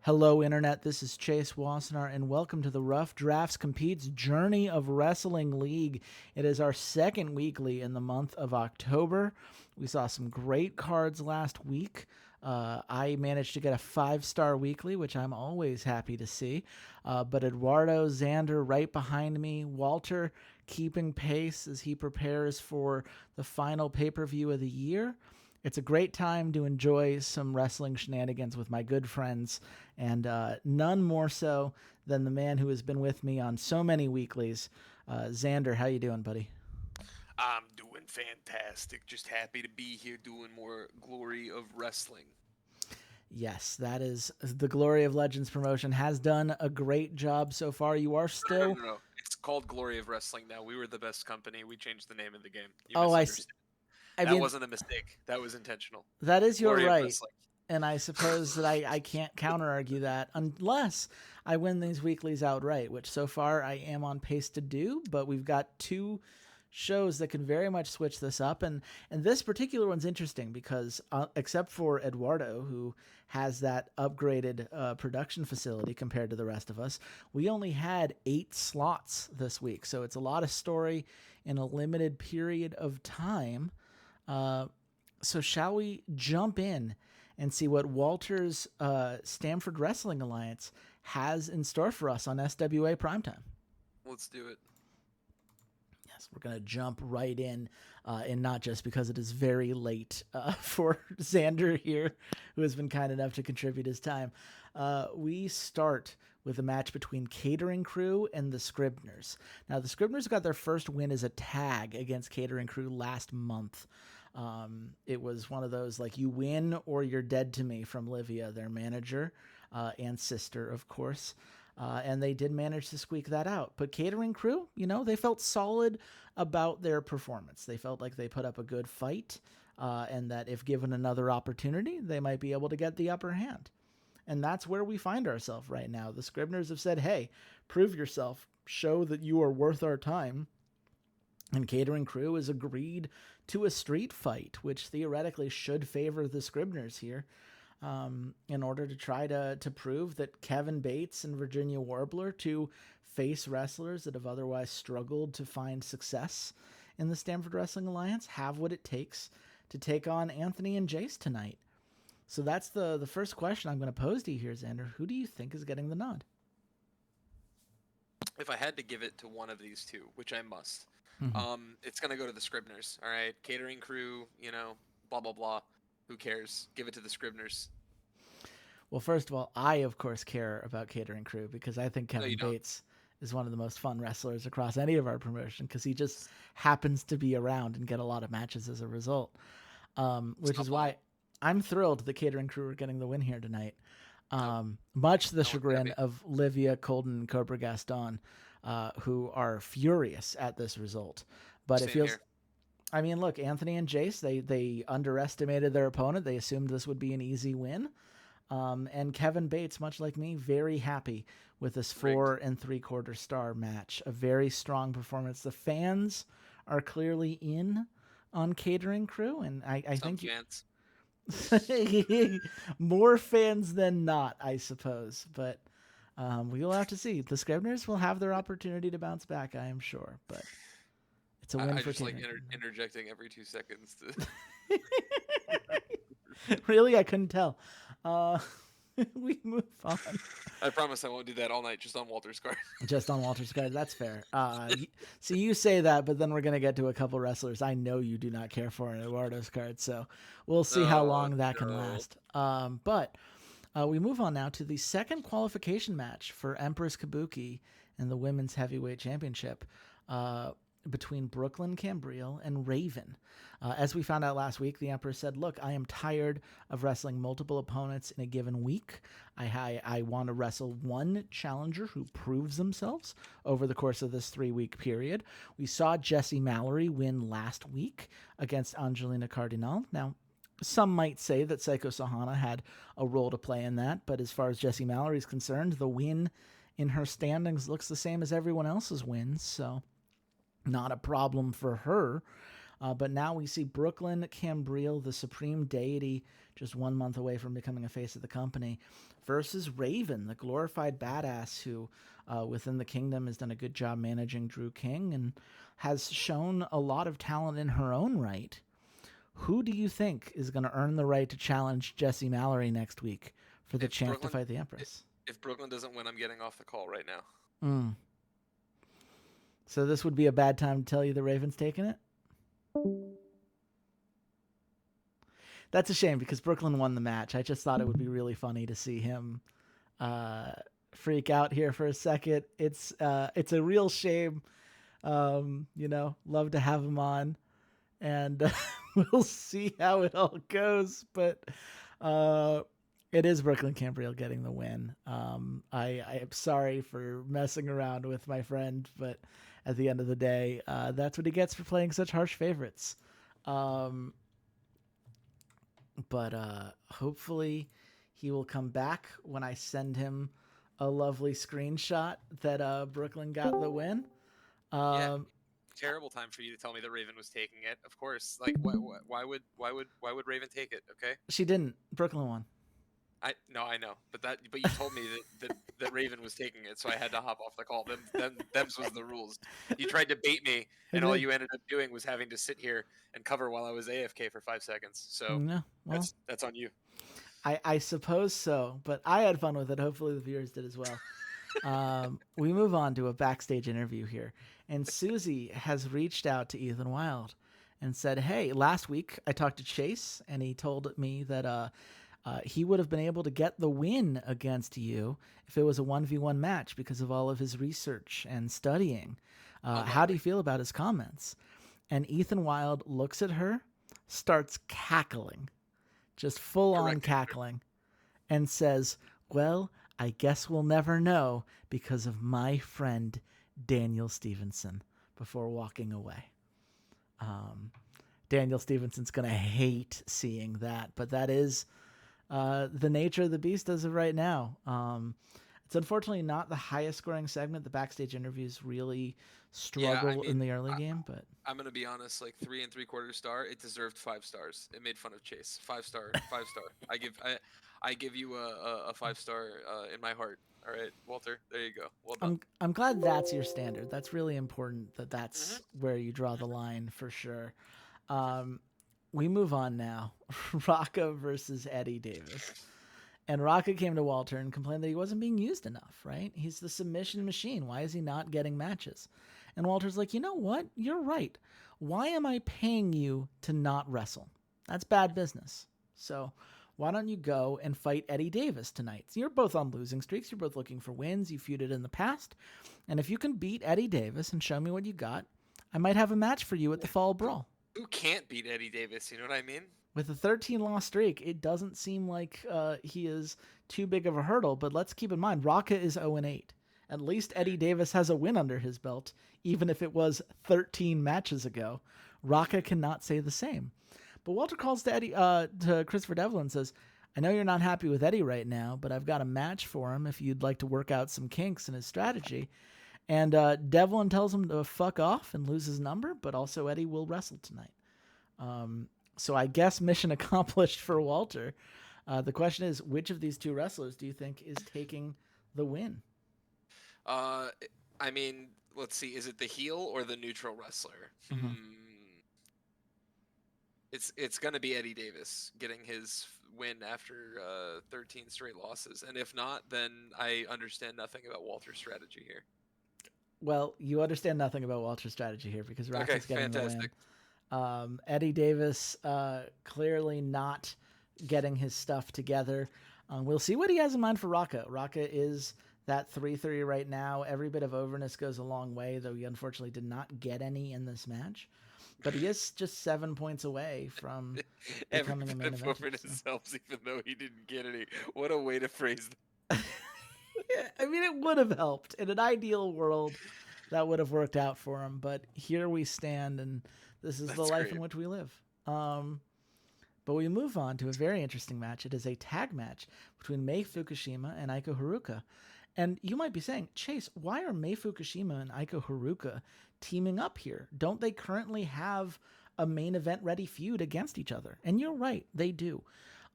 Hello, Internet. This is Chase Wassenaar, and welcome to the Rough Drafts Competes Journey of Wrestling League. It is our second weekly in the month of October. We saw some great cards last week. I managed to get a 5-star weekly, which I'm always happy to see. But Eduardo, Xander right behind me, Walter keeping pace as he prepares for the final pay-per-view of the year. It's a great time to enjoy some wrestling shenanigans with my good friends, and none more so than the man who has been with me on so many weeklies. Xander, how you doing, buddy? I'm doing fantastic. Just happy to be here doing more Glory of Wrestling. Yes, that is the Glory of Legends promotion has done a great job so far. You are No, no, still, no, no. It's called Glory of Wrestling now. We were the best company. We changed the name of the game. You oh, misunderstood. I That mean, wasn't a mistake. That was intentional. that is your Glory of right. Wrestling. And I suppose that I can't counter argue that unless I win these weeklies outright, which so far I am on pace to do. But we've got two shows that can very much switch this up. And this particular one's interesting because, except for Eduardo, who has that upgraded production facility compared to the rest of us, we only had 8 slots this week. So it's a lot of story in a limited period of time. So shall we jump in and see what Walter's Stamford Wrestling Alliance has in store for us on SWA Primetime? Let's do it. Yes, we're going to jump right in, and not just because it is very late for Xander here, who has been kind enough to contribute his time. We start with a match between Catering Crew and the Scribners. Now, the Scribners got their first win as a tag against Catering Crew last month. It was one of those like you win or you're dead to me from Livia, their manager and sister, of course. And they did manage to squeak that out. But Catering Crew, they felt solid about their performance. They felt like they put up a good fight, and that if given another opportunity, they might be able to get the upper hand. And that's where we find ourselves right now. The Scribners have said, hey, prove yourself, show that you are worth our time. And Catering Crew has agreed to a street fight, which theoretically should favor the Scribners here, in order to try to prove that Kevin Bates and Virginia Warbler, two face wrestlers that have otherwise struggled to find success in the Stamford Wrestling Alliance, have what it takes to take on Anthony and Jace tonight. So that's the first question I'm going to pose to you here, Xander. Who do you think is getting the nod? If I had to give it to one of these two, which I must, Mm-hmm. it's gonna go to the Scribners. All right, Catering Crew. Blah blah blah. Who cares? Give it to the Scribners. Well, first of all, I, of course, care about Catering Crew because I think No, Kevin you don't. Bates is one of the most fun wrestlers across any of our promotion because he just happens to be around and get a lot of matches as a result. Which Stop is lying. why I'm thrilled the Catering Crew are getting the win here tonight. Nope. Much to the No one's gonna chagrin be. of Livia, Colden, and Cobra Gaston, who are furious at this result. But it Same feels, here. I mean, look, Anthony and Jace, they underestimated their opponent. They assumed this would be an easy win. And Kevin Bates, much like me, very happy with this Rigged. 4 3/4 star match. A very strong performance. The fans are clearly in on Catering Crew, and I Some think fans. more fans than not, I suppose. But we will have to see. The Scribners will have their opportunity to bounce back, I am sure. But it's a win I for just like Catering Crew. interjecting every 2 seconds to. Really, I couldn't tell. Uh, we move on. I promise I won't do that all night just on Walter's card. Just on Walter's card. That's fair. So you say that, but then we're going to get to a couple wrestlers I know you do not care for in Eduardo's card. So we'll see how Oh long that can no. last. But we move on now to the second qualification match for Empress Kabuki and the Women's Heavyweight Championship. Between Brooklyn Cambriel and Raven. As we found out last week, the Empress said, look, I am tired of wrestling multiple opponents in a given week. I want to wrestle one challenger who proves themselves over the course of this 3-week period. We saw Jessie Mallory win last week against Angelina Cardinal. Now, some might say that Seiko Sahana had a role to play in that, but as far as Jessie Mallory is concerned, the win in her standings looks the same as everyone else's wins, so not a problem for her. But now we see Brooklyn Cambriel, the supreme deity, just 1 month away from becoming a face of the company, versus Raven, the glorified badass who, within the kingdom, has done a good job managing Drew King and has shown a lot of talent in her own right. Who do you think is going to earn the right to challenge Jesse Mallory next week for the chance to fight the Empress? If Brooklyn doesn't win, I'm getting off the call right now. So this would be a bad time to tell you the Raven's taking it? That's a shame because Brooklyn won the match. I just thought it would be really funny to see him freak out here for a second. It's a real shame. Love to have him on, and we'll see how it all goes. But it is Brooklyn Cambriel getting the win. I am sorry for messing around with my friend, but at the end of the day, that's what he gets for playing such harsh favorites. But hopefully he will come back when I send him a lovely screenshot that Brooklyn got the win. Yeah, terrible time for you to tell me that Raven was taking it. Of course, like why would Raven take it? Okay, she didn't. Brooklyn won. I know, but you told me that Raven was taking it, so I had to hop off the call. Them's was the rules. You tried to bait me, and all you ended up doing was having to sit here and cover while I was AFK for 5 seconds. So that's on you. I suppose so, but I had fun with it. Hopefully the viewers did as well. We move on to a backstage interview here, and Susie has reached out to Ethan Wilde and said, "Hey, last week I talked to Chase, and he told me that he would have been able to get the win against you if it was a 1v1 match because of all of his research and studying. How do you feel about his comments?" And Ethan Wilde looks at her, starts cackling, just full on cackling, and says, "Well, I guess we'll never know because of my friend Daniel Stevenson," before walking away. Daniel Stevenson's going to hate seeing that, but that is the nature of the beast as of right now. It's unfortunately not the highest scoring segment. The backstage interviews really struggle in the early game, but I'm gonna be honest, like 3 3/4 star, it deserved 5 stars. It made fun of Chase. 5 star, 5 star. I give you a 5 star in my heart. All right, Walter, there you go. Well done. I'm glad that's your standard. That's really important that's where you draw the line for sure. We move on now. Raka versus Eddie Davis. And Raka came to Walter and complained that he wasn't being used enough, right? He's the submission machine. Why is he not getting matches? And Walter's like, you know what? You're right. Why am I paying you to not wrestle? That's bad business. So why don't you go and fight Eddie Davis tonight? You're both on losing streaks. You're both looking for wins. You feuded in the past. And if you can beat Eddie Davis and show me what you got, I might have a match for you at the Fall Brawl. Who can't beat Eddie Davis? You know what I mean? With a 13-loss streak, it doesn't seem like he is too big of a hurdle. But let's keep in mind, Raka is 0-8. At least Eddie Davis has a win under his belt, even if it was 13 matches ago. Raka cannot say the same. But Walter calls to Christopher Devlin and says, "I know you're not happy with Eddie right now, but I've got a match for him if you'd like to work out some kinks in his strategy." And Devlin tells him to fuck off and lose his number, but also Eddie will wrestle tonight. So I guess mission accomplished for Walter. The question is, which of these two wrestlers do you think is taking the win? I mean, let's see. Is it the heel or the neutral wrestler? It's going to be Eddie Davis getting his win after 13 straight losses. And if not, then I understand nothing about Walter's strategy here. Well, you understand nothing about Walter's strategy here because Rocky's getting fantastic. the win. Eddie Davis clearly not getting his stuff together. We'll see what he has in mind for Raka. Raka is that 3-3 right now. Every bit of overness goes a long way, though he unfortunately did not get any in this match. But he is just 7 points away from becoming a main event. Overness helps, even though he didn't get any. What a way to phrase that. Yeah, I mean, it would have helped. In an ideal world, that would have worked out for him. But here we stand, and this is the life in which we live. But we move on to a very interesting match. It is a tag match between Mei Fukushima and Aiko Haruka. And you might be saying, Chase, why are Mei Fukushima and Aiko Haruka teaming up here? Don't they currently have a main event ready feud against each other. And you're right, they do.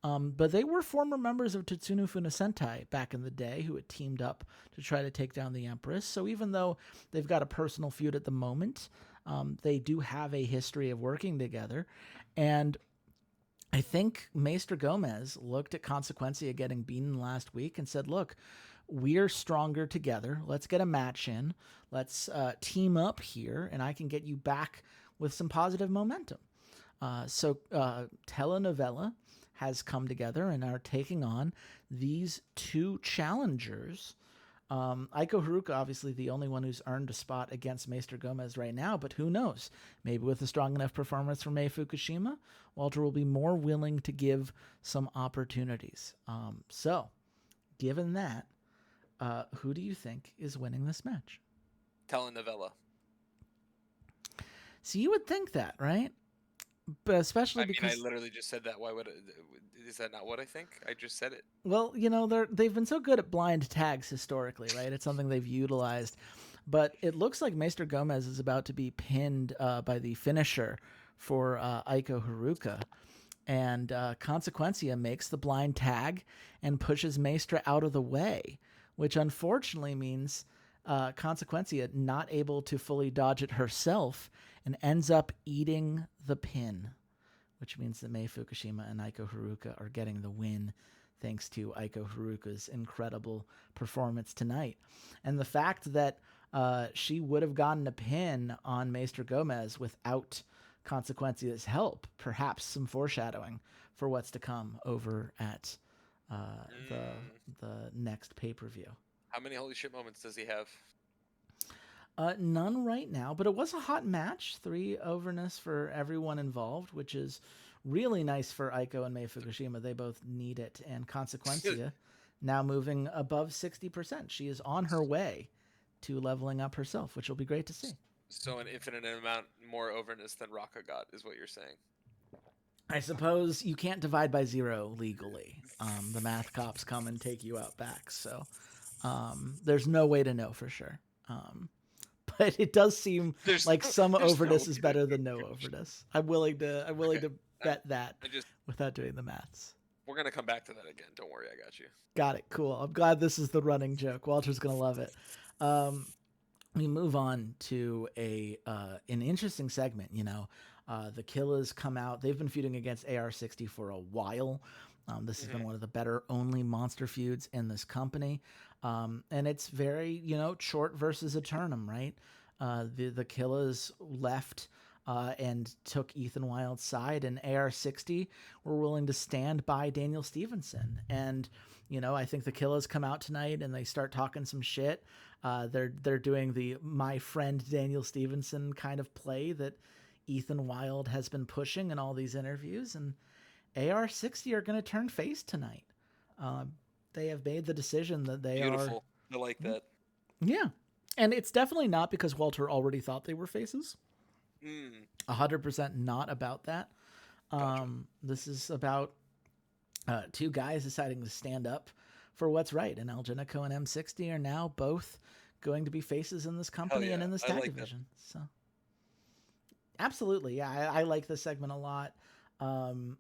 But they were former members of Tatsunu Funasentai back in the day who had teamed up to try to take down the Empress. So even though they've got a personal feud at the moment, they do have a history of working together. And I think Maester Gomez looked at Consequencia getting beaten last week and said, look, we're stronger together. Let's get a match in. Let's team up here, and I can get you back with some positive momentum. So Telenovela has come together and are taking on these two challengers. Aiko Haruka, obviously the only one who's earned a spot against Maester Gomez right now, but who knows? Maybe with a strong enough performance from Mei Fukushima, Walter will be more willing to give some opportunities. So, given that, who do you think is winning this match? Telenovela. So you would think that, right? But especially because I literally just said that. Why would is that not what I think? I just said it. Well, they've been so good at blind tags historically, right? It's something they've utilized. But it looks like Maester Gomez is about to be pinned by the finisher for Aiko Haruka. And Consequencia makes the blind tag and pushes Maester out of the way, which unfortunately means Consequencia not able to fully dodge it herself and ends up eating the pin, which means that Mei Fukushima and Aiko Haruka are getting the win thanks to Aiko Haruka's incredible performance tonight. And the fact that she would have gotten a pin on Maester Gomez without Consequencia's help, perhaps some foreshadowing for what's to come over at the next pay-per-view. How many holy shit moments does he have? None right now, but it was a hot match. 3 overness for everyone involved, which is really nice for Aiko and Mei Fukushima. They both need it. And Consequencia now moving above 60%. She is on her way to leveling up herself, which will be great to see. So an infinite amount more overness than Raka got is what you're saying. I suppose you can't divide by 0 legally. The math cops come and take you out back. So there's no way to know for sure. But it does seem like some overness is better than no overness. I'm willing to bet that without doing the maths. We're gonna come back to that again. Don't worry, I got you. Got it. Cool. I'm glad this is the running joke. Walter's gonna love it. We move on to an interesting segment. The Killers come out. They've been feuding against AR-60 for a while. This has been one of the better only monster feuds in this company. And it's very, short versus eternum, right? The Killers left and took Ethan Wilde's side, and AR-60 were willing to stand by Daniel Stevenson. And, I think the Killers come out tonight and they start talking some shit. They're doing the my friend Daniel Stevenson kind of play that Ethan Wilde has been pushing in all these interviews, and AR-60 are going to turn face tonight. They have made the decision that they Beautiful. I like that. Yeah. And it's definitely not because Walter already thought they were faces. 100% not about that. Gotcha. This is about 2 guys deciding to stand up for what's right. And El Genico and M60 are now both going to be faces in this company and in this tag division. That. So, absolutely. Yeah, I like this segment a lot. So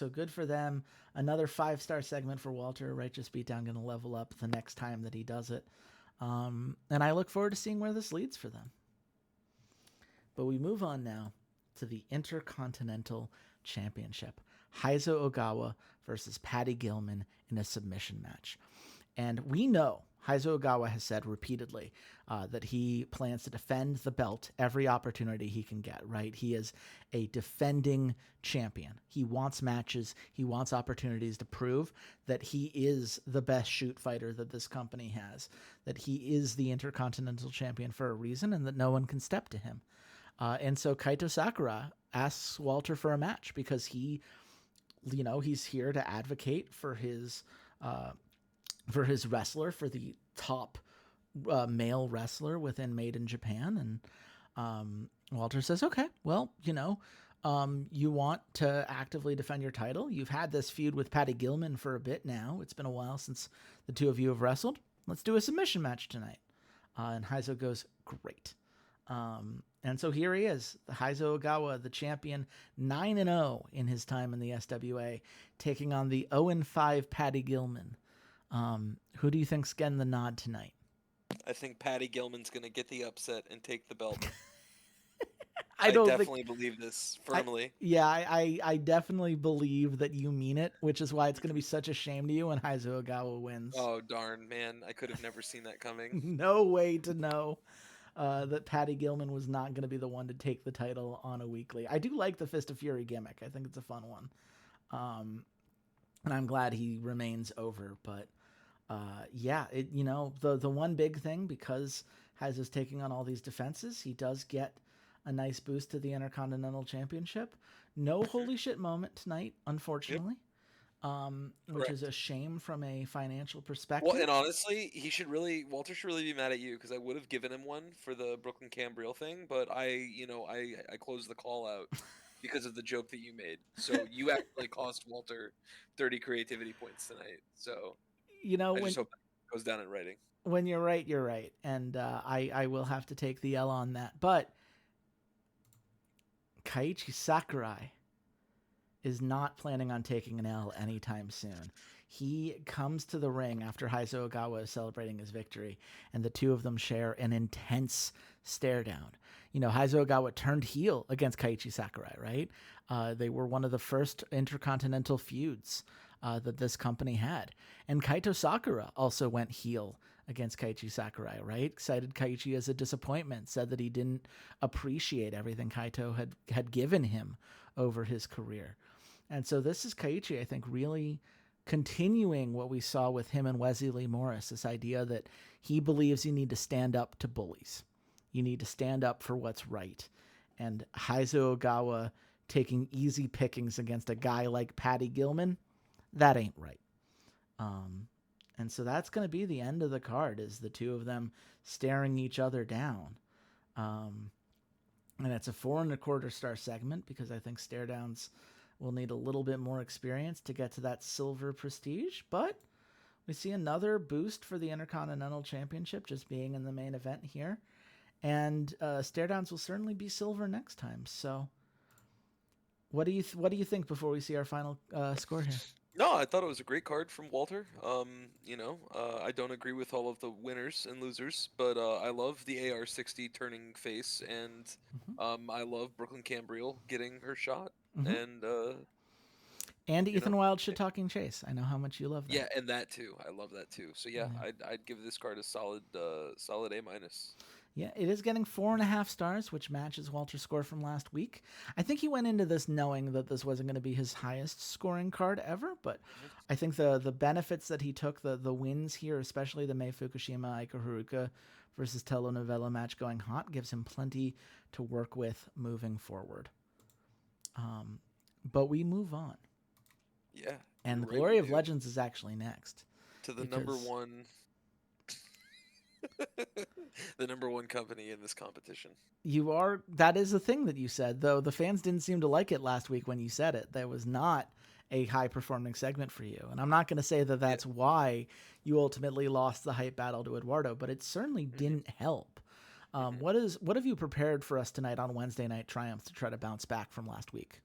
good for them. Another 5-star segment for Walter. Righteous Beatdown going to level up the next time that he does it. And I look forward to seeing where this leads for them. But we move on now to the Intercontinental Championship. Heizo Ogawa versus Patty Gilman in a submission match. And we know Heizo Ogawa has said repeatedly that he plans to defend the belt every opportunity he can get, right? He is a defending champion. He wants matches. He wants opportunities to prove that he is the best shoot fighter that this company has, that he is the Intercontinental Champion for a reason, and that no one can step to him. And so Kaito Sakura asks Walter for a match because he's here to advocate for his wrestler, for the top male wrestler within Made in Japan. And Walter says, okay, well, you want to actively defend your title. You've had this feud with Patty Gilman for a bit now. It's been a while since the 2 of you have wrestled. Let's do a submission match tonight. And Heizo goes, great. And so here he is, the Heizo Ogawa, the champion, 9-0 in his time in the SWA, taking on the 0-5 Patty Gilman. Who do you think's getting the nod tonight? I think Patty Gilman's gonna get the upset and take the belt. I I don't think definitely believe this I. firmly. Yeah, I definitely believe that you mean it, which is why it's going to be such a shame to you when Heizo Ogawa wins. Oh darn, man! I could have never seen that coming. No way to know that Patty Gilman was not going to be the one to take the title on a weekly. I do like the Fist of Fury gimmick. I think it's a fun one. And I'm glad he remains over. But yeah, the one big thing, because Heizo's taking on all these defenses, he does get a nice boost to the Intercontinental Championship. No holy shit moment tonight, Yep, unfortunately, which is correct. a shame from a financial Well, perspective. and honestly, Walter should really be mad at you because I would have given him one for the Brooklyn Cambriel thing, but I closed the call out because of the joke that you made. So you actually cost Walter 30 creativity points tonight. So You know, I when just hope that goes down in writing. when you're right, and I will have to take the L on that. But Kaiichi Sakurai is not planning on taking an L anytime soon. He comes to the ring after Heizo Ogawa is celebrating his victory, and the two of them share an intense stare down. You know, Heizo Ogawa turned heel against Kaiichi Sakurai, right? They were one of the first intercontinental feuds that this company had. And Kaito Sakura also went heel against Kaiichi Sakurai, right? Cited Kaiichi as a disappointment, said that he didn't appreciate everything Kaito had given him over his career. And so this is Kaiichi, I think, really continuing what we saw with him and Wesley Lee Morris, this idea that he believes you need to stand up to bullies. You need to stand up for what's right. And Heizo Ogawa taking easy pickings against a guy like Patty Gilman, that ain't right. Um, and so that's going to be the end of the card, is the two of them staring each other down. Um, and it's a 4.25 star segment because I think stare downs will need a little bit more experience to get to that silver prestige. But we see another boost for the Intercontinental Championship just being in the main event here. And stare downs will certainly be silver next time. So what do you think before we see our final score here? No, I thought it was a great card from Walter. I don't agree with all of the winners and losers, but I love the AR-60 turning face, and Mm-hmm. I love Brooklyn Cambriel getting her shot, Mm-hmm. and And you know, Ethan Wild shit talking Chase. I know how much you love yeah, that. and that too. I love that too. So yeah, Yeah. I'd give this card a solid A minus. Yeah, it is getting 4.5 stars, which matches Walter's score from last week. I think he went into this knowing that this wasn't going to be his highest scoring card ever, but Mhm. I think the benefits that he took, the wins here, especially the Mei Fukushima Aika Haruka versus telenovela match going hot, gives him plenty to work with moving forward. But we move on, Yeah, and you're the right. Glory We of do Legends is actually next to the number because one, the number one company in this competition. that is the thing that you said, though the fans didn't seem to like it last week when you said it. That was not a high performing segment for you. And I'm not going to say that Yeah. that's why you ultimately lost the hype battle to Eduardo, but it certainly hmm didn't help. hmm What have you prepared for us tonight on Wednesday Night Triumph to try to bounce back from last week?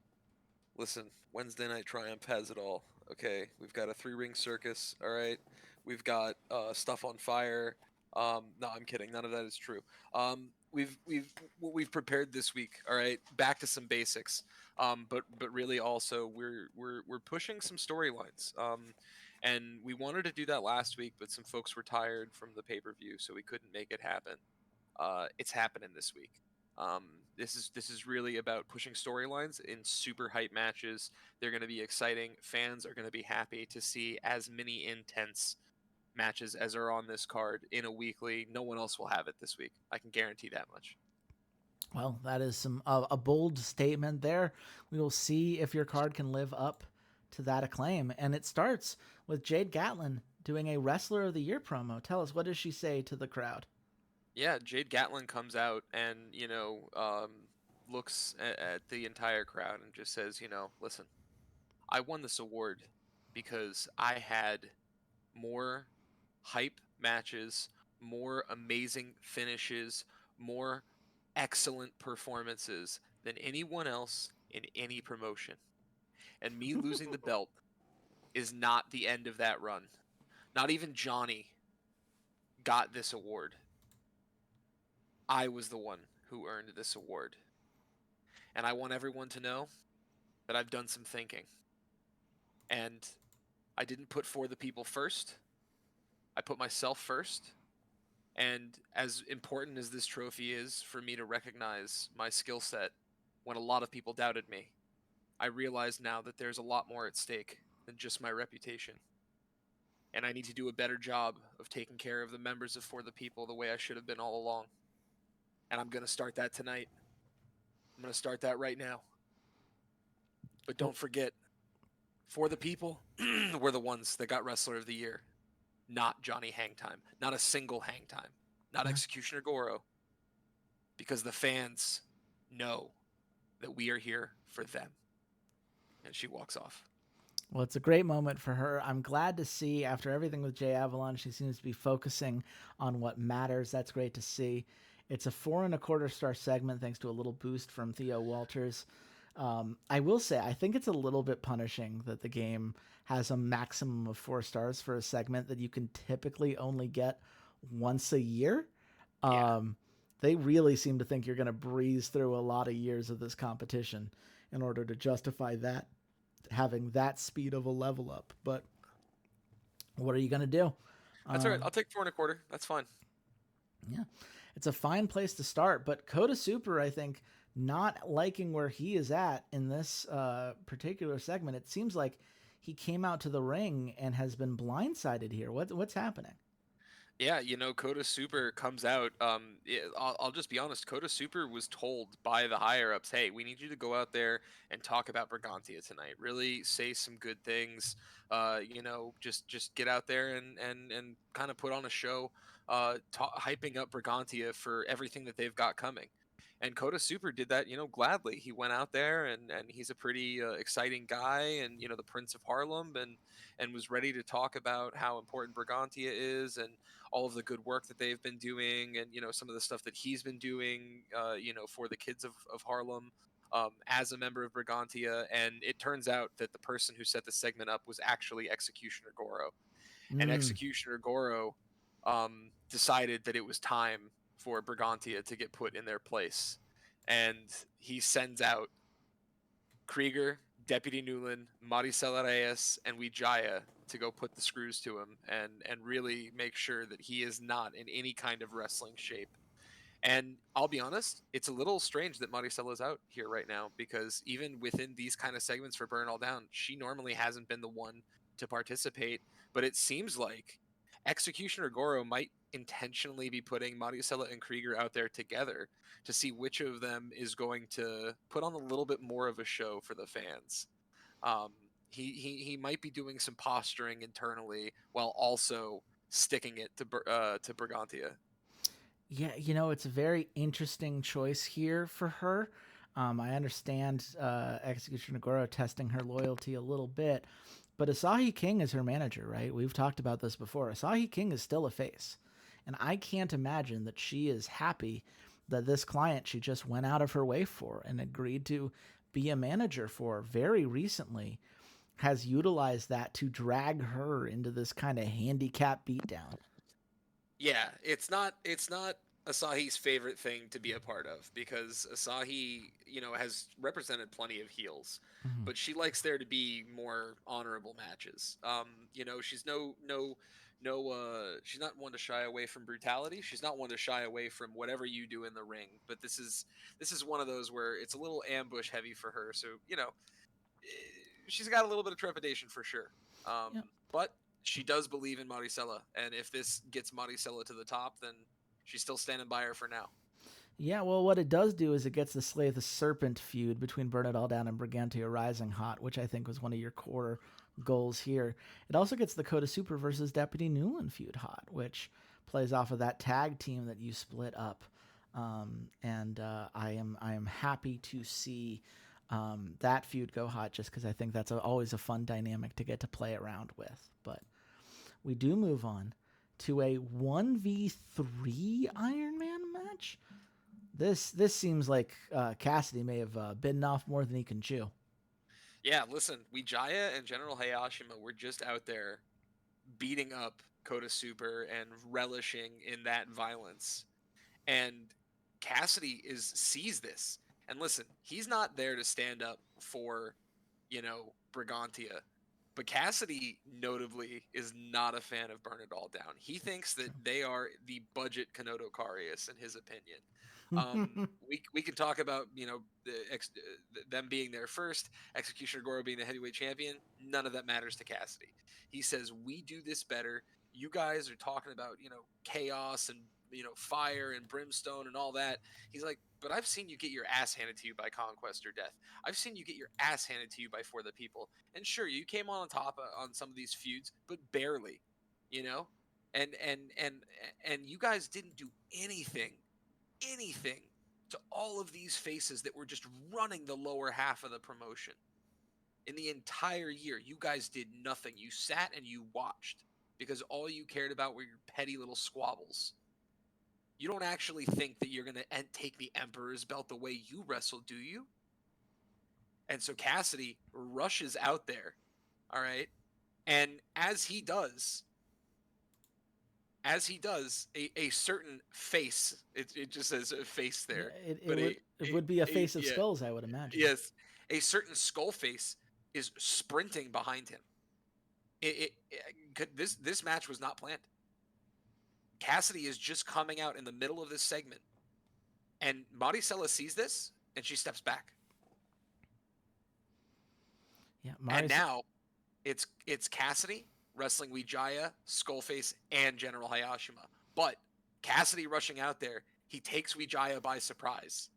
Listen, Wednesday Night Triumph has it all. Okay, we've got a three-ring circus. All right, we've got stuff on fire. No, I'm kidding. None of that is true. We've what we've prepared this week. All right, back to some basics. But really also we're pushing some storylines. And we wanted to do that last week, but some folks were tired from the pay-per-view, so we couldn't make it happen. It's happening this week. This is really about pushing storylines in super hype matches. They're going to be exciting. Fans are going to be happy to see as many intense matches as are on this card in a weekly. No one else will have it this week. I can guarantee that much. Well, that is a bold statement there. We will see if your card can live up to that acclaim. And it starts with Jade Gatlin doing a Wrestler of the Year promo. Tell us, what does she say to the crowd? Yeah, Jade Gatlin comes out and looks at the entire crowd and just says, listen, I won this award because I had more hype matches, more amazing finishes, more excellent performances than anyone else in any promotion. And me losing the belt is not the end of that run. Not even Johnny got this award. I was the one who earned this award. And I want everyone to know that I've done some thinking. And I didn't put For the People first. I put myself first. And as important as this trophy is for me to recognize my skill set when a lot of people doubted me, I realize now that there's a lot more at stake than just my reputation. And I need to do a better job of taking care of the members of For the People the way I should have been all along. And I'm going to start that tonight. I'm going to start that right now. But Well, don't forget, For the People were the ones that got Wrestler of the Year, not Johnny Hangtime, not a single Hangtime, not yeah. Executioner Goro, because the fans know that we are here for them. And she walks off. Well, it's a great moment for her. I'm glad to see after everything with Jay Avalon, she seems to be focusing on what matters. That's great to see. It's a 4.25-star segment thanks to a little boost from Theo Walters. I will say, I think it's a little bit punishing that the game has a maximum of 4 stars for a segment that you can typically only get once a year. Yeah. They really seem to think you're going to breeze through a lot of years of this competition in order to justify that having that speed of a level up. But what are you going to do? That's all right. I'll take 4.25. That's fine. Yeah, it's a fine place to start. But Coda Super, I think, not liking where he is at in this particular segment, it seems like he came out to the ring and has been blindsided here. What's happening? Yeah, Coda Super comes out. I'll just be honest. Coda Super was told by the higher ups, "Hey, we need you to go out there and talk about Brigantia tonight. Really say some good things. Just get out there and kind of put on a show, hyping up Brigantia for everything that they've got coming." And Coda Super did that, gladly. He went out there and he's a pretty exciting guy, and the Prince of Harlem, and was ready to talk about how important Brigantia is and all of the good work that they've been doing, and some of the stuff that he's been doing for the kids of Harlem, as a member of Brigantia. And it turns out that the person who set the segment up was actually Executioner Goro. And Mm. Executioner Goro decided that it was time for Brigantia to get put in their place, and he sends out Krieger, Deputy Newland, Maricela Reyes, and Wijaya to go put the screws to him and really make sure that he is not in any kind of wrestling shape. And I'll be honest, it's a little strange that Maricela's out here right now, because even within these kind of segments for Burn All Down, she normally hasn't been the one to participate. But it seems like Executioner Goro might intentionally be putting Maricela and Krieger out there together to see which of them is going to put on a little bit more of a show for the fans. Um, he might be doing some posturing internally while also sticking it to Brigantia. Yeah, it's a very interesting choice here for her. I understand Execution Agoro testing her loyalty a little bit, but Asahi King is her manager, right? We've talked about this before. Asahi King is still a face, and I can't imagine that she is happy that this client she just went out of her way for and agreed to be a manager for very recently has utilized that to drag her into this kind of handicap beatdown. Yeah, it's not Asahi's favorite thing to be a part of, because Asahi, has represented plenty of heels, Mhm. but she likes there to be more honorable matches. She's she's not one to shy away from brutality. She's not one to shy away from whatever you do in the ring. But this is one of those where it's a little ambush heavy for her. So, she's got a little bit of trepidation for sure. Um, Yeah. but she does believe in Maricela, and if this gets Maricela to the top, then she's still standing by her for now. Yeah, well, what it does do is it gets the Slay the Serpent feud between Burn It All Down and Brigantia Rising hot, which I think was one of your core goals here. It also gets the Coda Super versus Deputy Newland feud hot, which plays off of that tag team that you split up. And I am happy to see that feud go hot, just because I think that's always a fun dynamic to get to play around with. But we do move on to a 1v3 Iron Man match. This seems like Cassidy may have bitten off more than he can chew. Yeah, listen, Wijaya and General Hayashima were just out there beating up Kota Super and relishing in that violence. And Cassidy is sees this. And listen, he's not there to stand up for, Brigantia. But Cassidy, notably, is not a fan of Burn It All Down. He thinks that they are the budget Kanoto Karius, in his opinion. We can talk about them being there first, Executioner Goro being the heavyweight champion. None of that matters to Cassidy. He says we do this better. You guys are talking about chaos and fire and brimstone and all that. He's like, but I've seen you get your ass handed to you by Conquest or Death. I've seen you get your ass handed to you by For the People. And sure, you came on top on some of these feuds, but barely, you know. And you guys didn't do anything to all of these faces that were just running the lower half of the promotion. In the entire year, you guys did nothing. You sat and you watched because all you cared about were your petty little squabbles. You don't actually think that you're going to take the Emperor's belt the way you wrestle, do you? And so Cassidy rushes out there, all right? And a certain face, it just says a face Yeah, there, it but would it would be a face of yeah, skulls, I would imagine. yes, a certain skull face is sprinting behind him. This match was not planned. Cassidy is just coming out in the middle of this segment, and Maricela sees this, and she steps back. Yeah, And Mari's. now it's Cassidy wrestling Wijaya, Skullface, and General Hayashima. But Cassidy rushing out there, he takes Wijaya by surprise.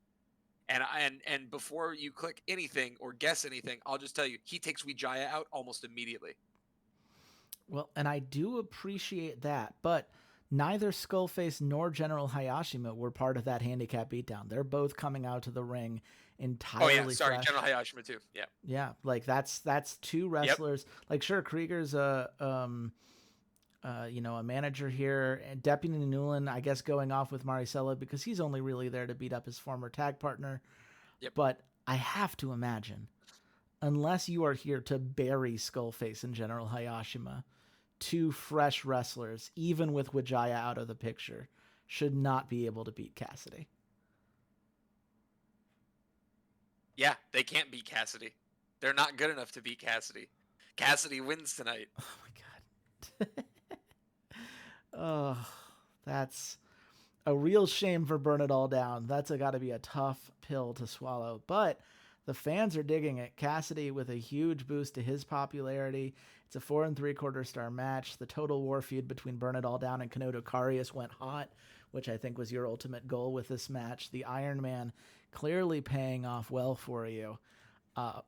And before you click anything or guess anything, I'll just tell you, he takes Wijaya out almost immediately. Well, and I do appreciate that, but neither Skullface nor General Hayashima were part of that handicap beatdown. They're both coming out to the ring Oh yeah, entirely sorry, General fresh. Hayashima too. Yeah. Yeah, like that's two Yep. wrestlers. Like sure, Krieger's a manager here, and Deputy Newland, I guess, going off with Maricela because he's only really there to beat up his former tag partner. Yep. But I have to imagine, unless you are here to bury Skullface and General Hayashima, two fresh wrestlers, even with Wijaya out of the picture, should not be able to beat Cassidy. Yeah, they can't beat Cassidy. They're not good enough to beat Cassidy. Cassidy wins tonight. Oh my god. Oh, that's a real shame for Burn It All Down. That's got to be a tough pill to swallow. But the fans are digging it. Cassidy with a huge boost to his popularity. It's a 4 3/4 star match. The Total War feud between Burn It All Down and Kanoto Karius went hot, which I think was your ultimate goal with this match. The Iron Man clearly paying off well for you. I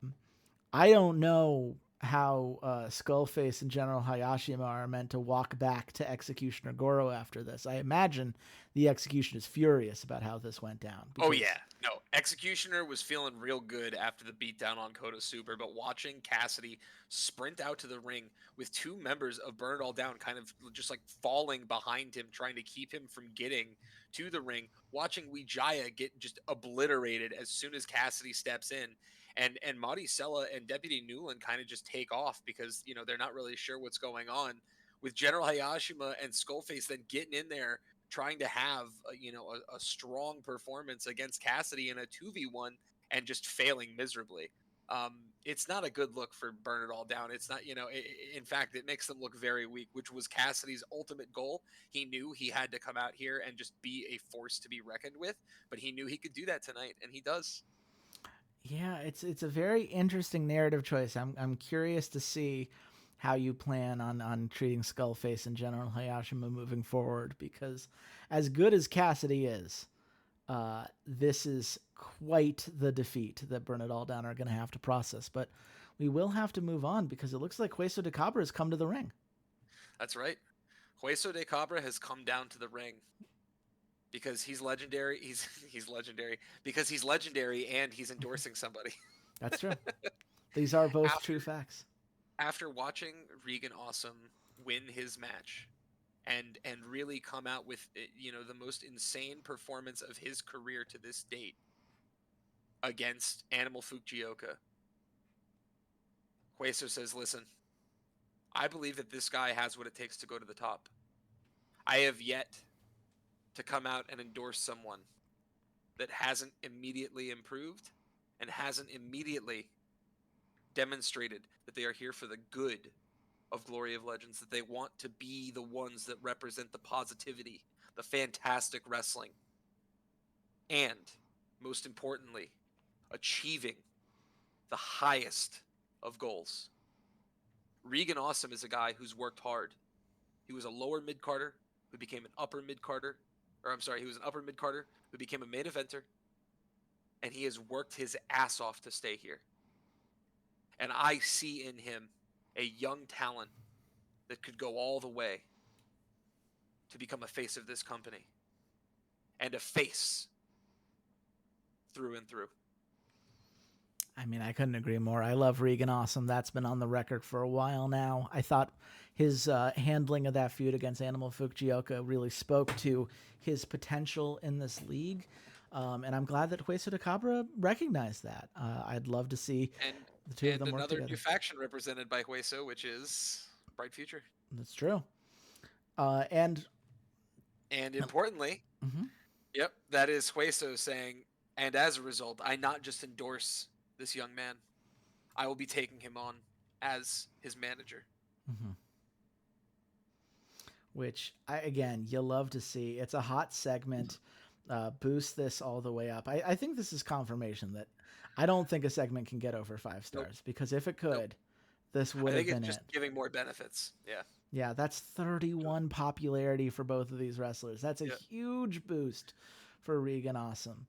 don't know how Skullface and General Hayashima are meant to walk back to Executioner Goro after this. I imagine the Execution is furious about how this went down. Oh yeah, no. Executioner was feeling real good after the beatdown on Kota Super, but watching Cassidy sprint out to the ring with two members of Burn It All Down kind of just like falling behind him, trying to keep him from getting to the ring, watching Wijaya get just obliterated as soon as Cassidy steps in, and Maricela and Deputy Newland kind of just take off because they're not really sure what's going on. With General Hayashima and Skullface then getting in there trying to have a strong performance against Cassidy in a 2v1 and just failing miserably. It's not a good look for Burn It All Down. It's not, in fact, it makes them look very weak, which was Cassidy's ultimate goal. He knew he had to come out here and just be a force to be reckoned with, but he knew he could do that tonight, and he does. Yeah, it's a very interesting narrative choice. I'm curious to see how you plan on treating Skullface and General Hayashima moving forward because as good as Cassidy is, this is quite the defeat that Burn It All Down are going to have to process. But we will have to move on because it looks like Hueso de Cabra has come to the ring. That's right. Hueso de Cabra has come down to the ring because he's legendary. He's legendary because he's legendary and he's endorsing somebody. That's true. These are both after true facts. after watching Regan Awesome win his match and really come out with the most insane performance of his career to this date against Animal Fukuoka. Hueso says, listen, I believe that this guy has what it takes to go to the top. I have yet to come out and endorse someone that hasn't immediately improved and hasn't immediately demonstrated that they are here for the good of Glory of Legends, that they want to be the ones that represent the positivity, the fantastic wrestling, and most importantly, achieving the highest of goals. Regan Awesome is a guy who's worked hard. He was a lower mid-carder who became an upper mid-carder, he was an upper mid-carder who became a main eventer, and he has worked his ass off to stay here. And I see in him a young talent that could go all the way to become a face of this company, and a face through and through. I mean, I couldn't agree more. I love Regan Awesome. That's been on the record for a while now. I thought his handling of that feud against Animal Fukuoka really spoke to his potential in this league. And I'm glad that Hueso de Cabra recognized that. I'd love to see the two of them work another together. new faction represented by Hueso, which is Bright Future. That's true. And importantly, yep, that is Hueso saying, and as a result, I not just endorse this young man, I will be taking him on as his manager. Which, again, you love to see. It's a hot segment. Boost this all the way up. I think this is confirmation that I don't think a segment can get over 5 stars, because if it could, this would have been it. I think it's just giving more benefits. Yeah. Yeah, that's 31 popularity for both of these wrestlers. That's a huge boost for Regan Awesome.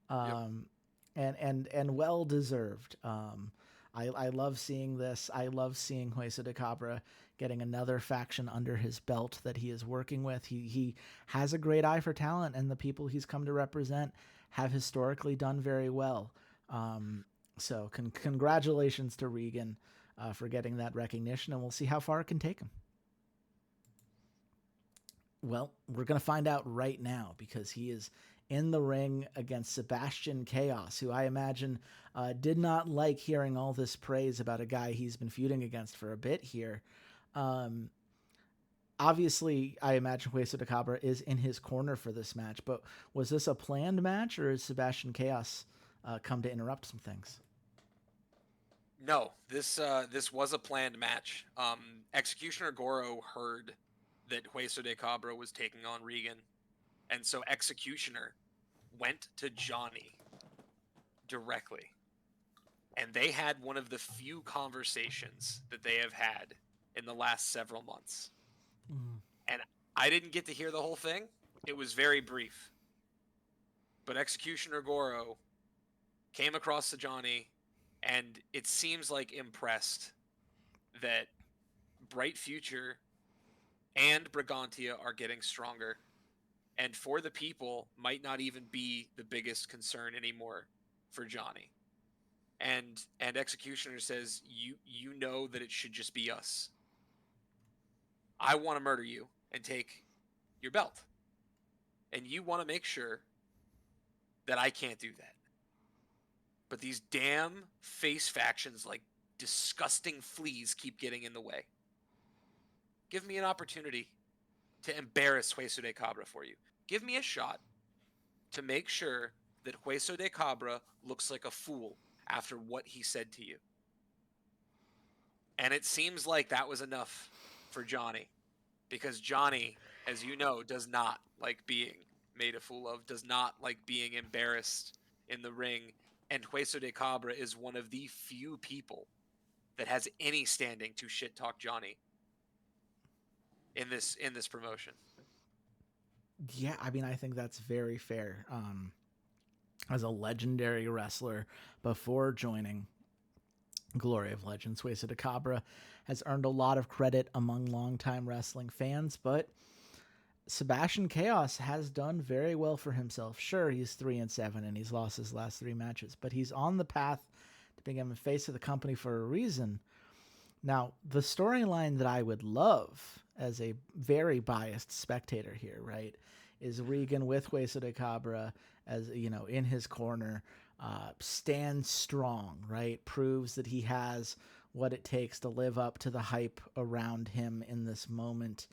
And well deserved. I love seeing this. I love seeing Hueso de Cabra getting another faction under his belt that he is working with. He has a great eye for talent, and the people he's come to represent have historically done very well. So congratulations to Regan for getting that recognition, and we'll see how far it can take him. Well, we're going to find out right now, because he is in the ring against Sebastian Chaos, who I imagine did not like hearing all this praise about a guy he's been feuding against for a bit here. Obviously, I imagine Hueso de Cabra is in his corner for this match, but was this a planned match, or has Sebastian Chaos come to interrupt some things? No, this was a planned match. Executioner Goro heard that Hueso de Cabra was taking on Regan, and so Executioner went to Johnny directly, and they had one of the few conversations that they have had in the last several months. And I didn't get to hear the whole thing. It was very brief. But Executioner Goro came across to Johnny, and it seems like impressed that Bright Future and Brigantia are getting stronger, and for the people might not even be the biggest concern anymore for Johnny. And Executioner says, you know that it should just be us. I want to murder you and take your belt, and you want to make sure that I can't do that. But these damn face factions, like disgusting fleas, keep getting in the way. Give me an opportunity to embarrass Hueso de Cabra for you. Give me a shot to make sure that Hueso de Cabra looks like a fool after what he said to you. And it seems like that was enough for Johnny, because Johnny, as you know, does not like being made a fool of, does not like being embarrassed in the ring, and Hueso de Cabra is one of the few people that has any standing to shit talk Johnny in this promotion. Yeah, I mean, I think that's very fair. As a legendary wrestler before joining Glory of Legends, Hueso de Cabra has earned a lot of credit among longtime wrestling fans, but Sebastian Chaos has done very well for himself. Sure, he's 3-7 and he's lost his last 3 matches, but he's on the path to become a face of the company for a reason. Now, the storyline that I would love, as a very biased spectator here, right, is Regan with Hueso de Cabra as in his corner, stands strong, right? Proves that he has what it takes to live up to the hype around him in this moment,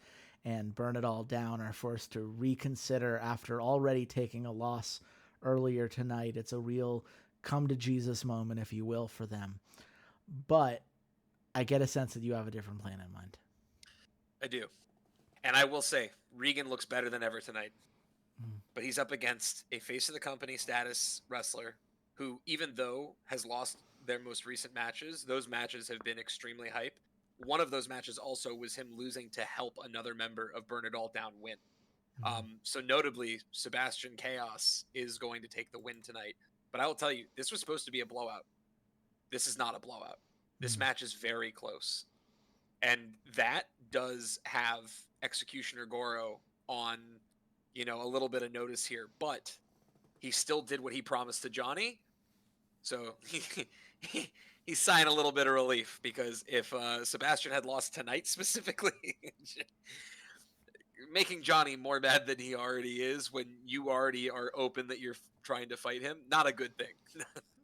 and Burn It All Down are forced to reconsider after already taking a loss earlier tonight. It's a real come to Jesus moment, if you will, for them. But I get a sense that you have a different plan in mind. I do. And I will say, Regan looks better than ever tonight. But he's up against a face of the company status wrestler who, even though has lost their most recent matches, those matches have been extremely hype. One of those matches also was him losing to help another member of Burn It All Down win. So notably, Sebastian Chaos is going to take the win tonight. But I will tell you, this was supposed to be a blowout. This is not a blowout. This match is very close. And that does have Executioner Goro on, a little bit of notice here. But he still did what he promised to Johnny. So he's sighing a little bit of relief, because if Sebastian had lost tonight specifically, making Johnny more mad than he already is when you already are open that you're trying to fight him, not a good thing.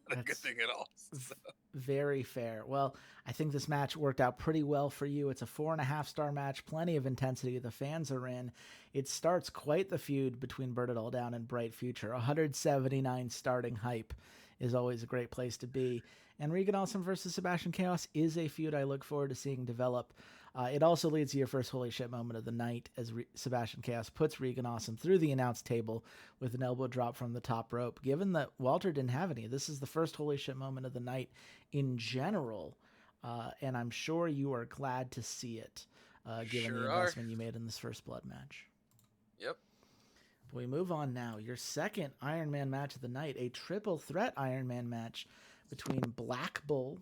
Not a good thing at all. So. Very fair. Well, I think this match worked out pretty well for you. It's a 4.5-star match, plenty of intensity. The fans are in. It starts quite the feud between Burn It All Down and Bright Future. 179 starting hype is always a great place to be. And Regan Awesome versus Sebastian Chaos is a feud I look forward to seeing develop. It also leads to your first holy shit moment of the night as Sebastian Chaos puts Regan Awesome through the announce table with an elbow drop from the top rope. Given that Walter didn't have any, this is the first holy shit moment of the night in general, and I'm sure you are glad to see it, given the investment you made in this first blood match. Yep. We move on now. Your second Iron Man match of the night, a triple threat Iron Man match between Black Bull,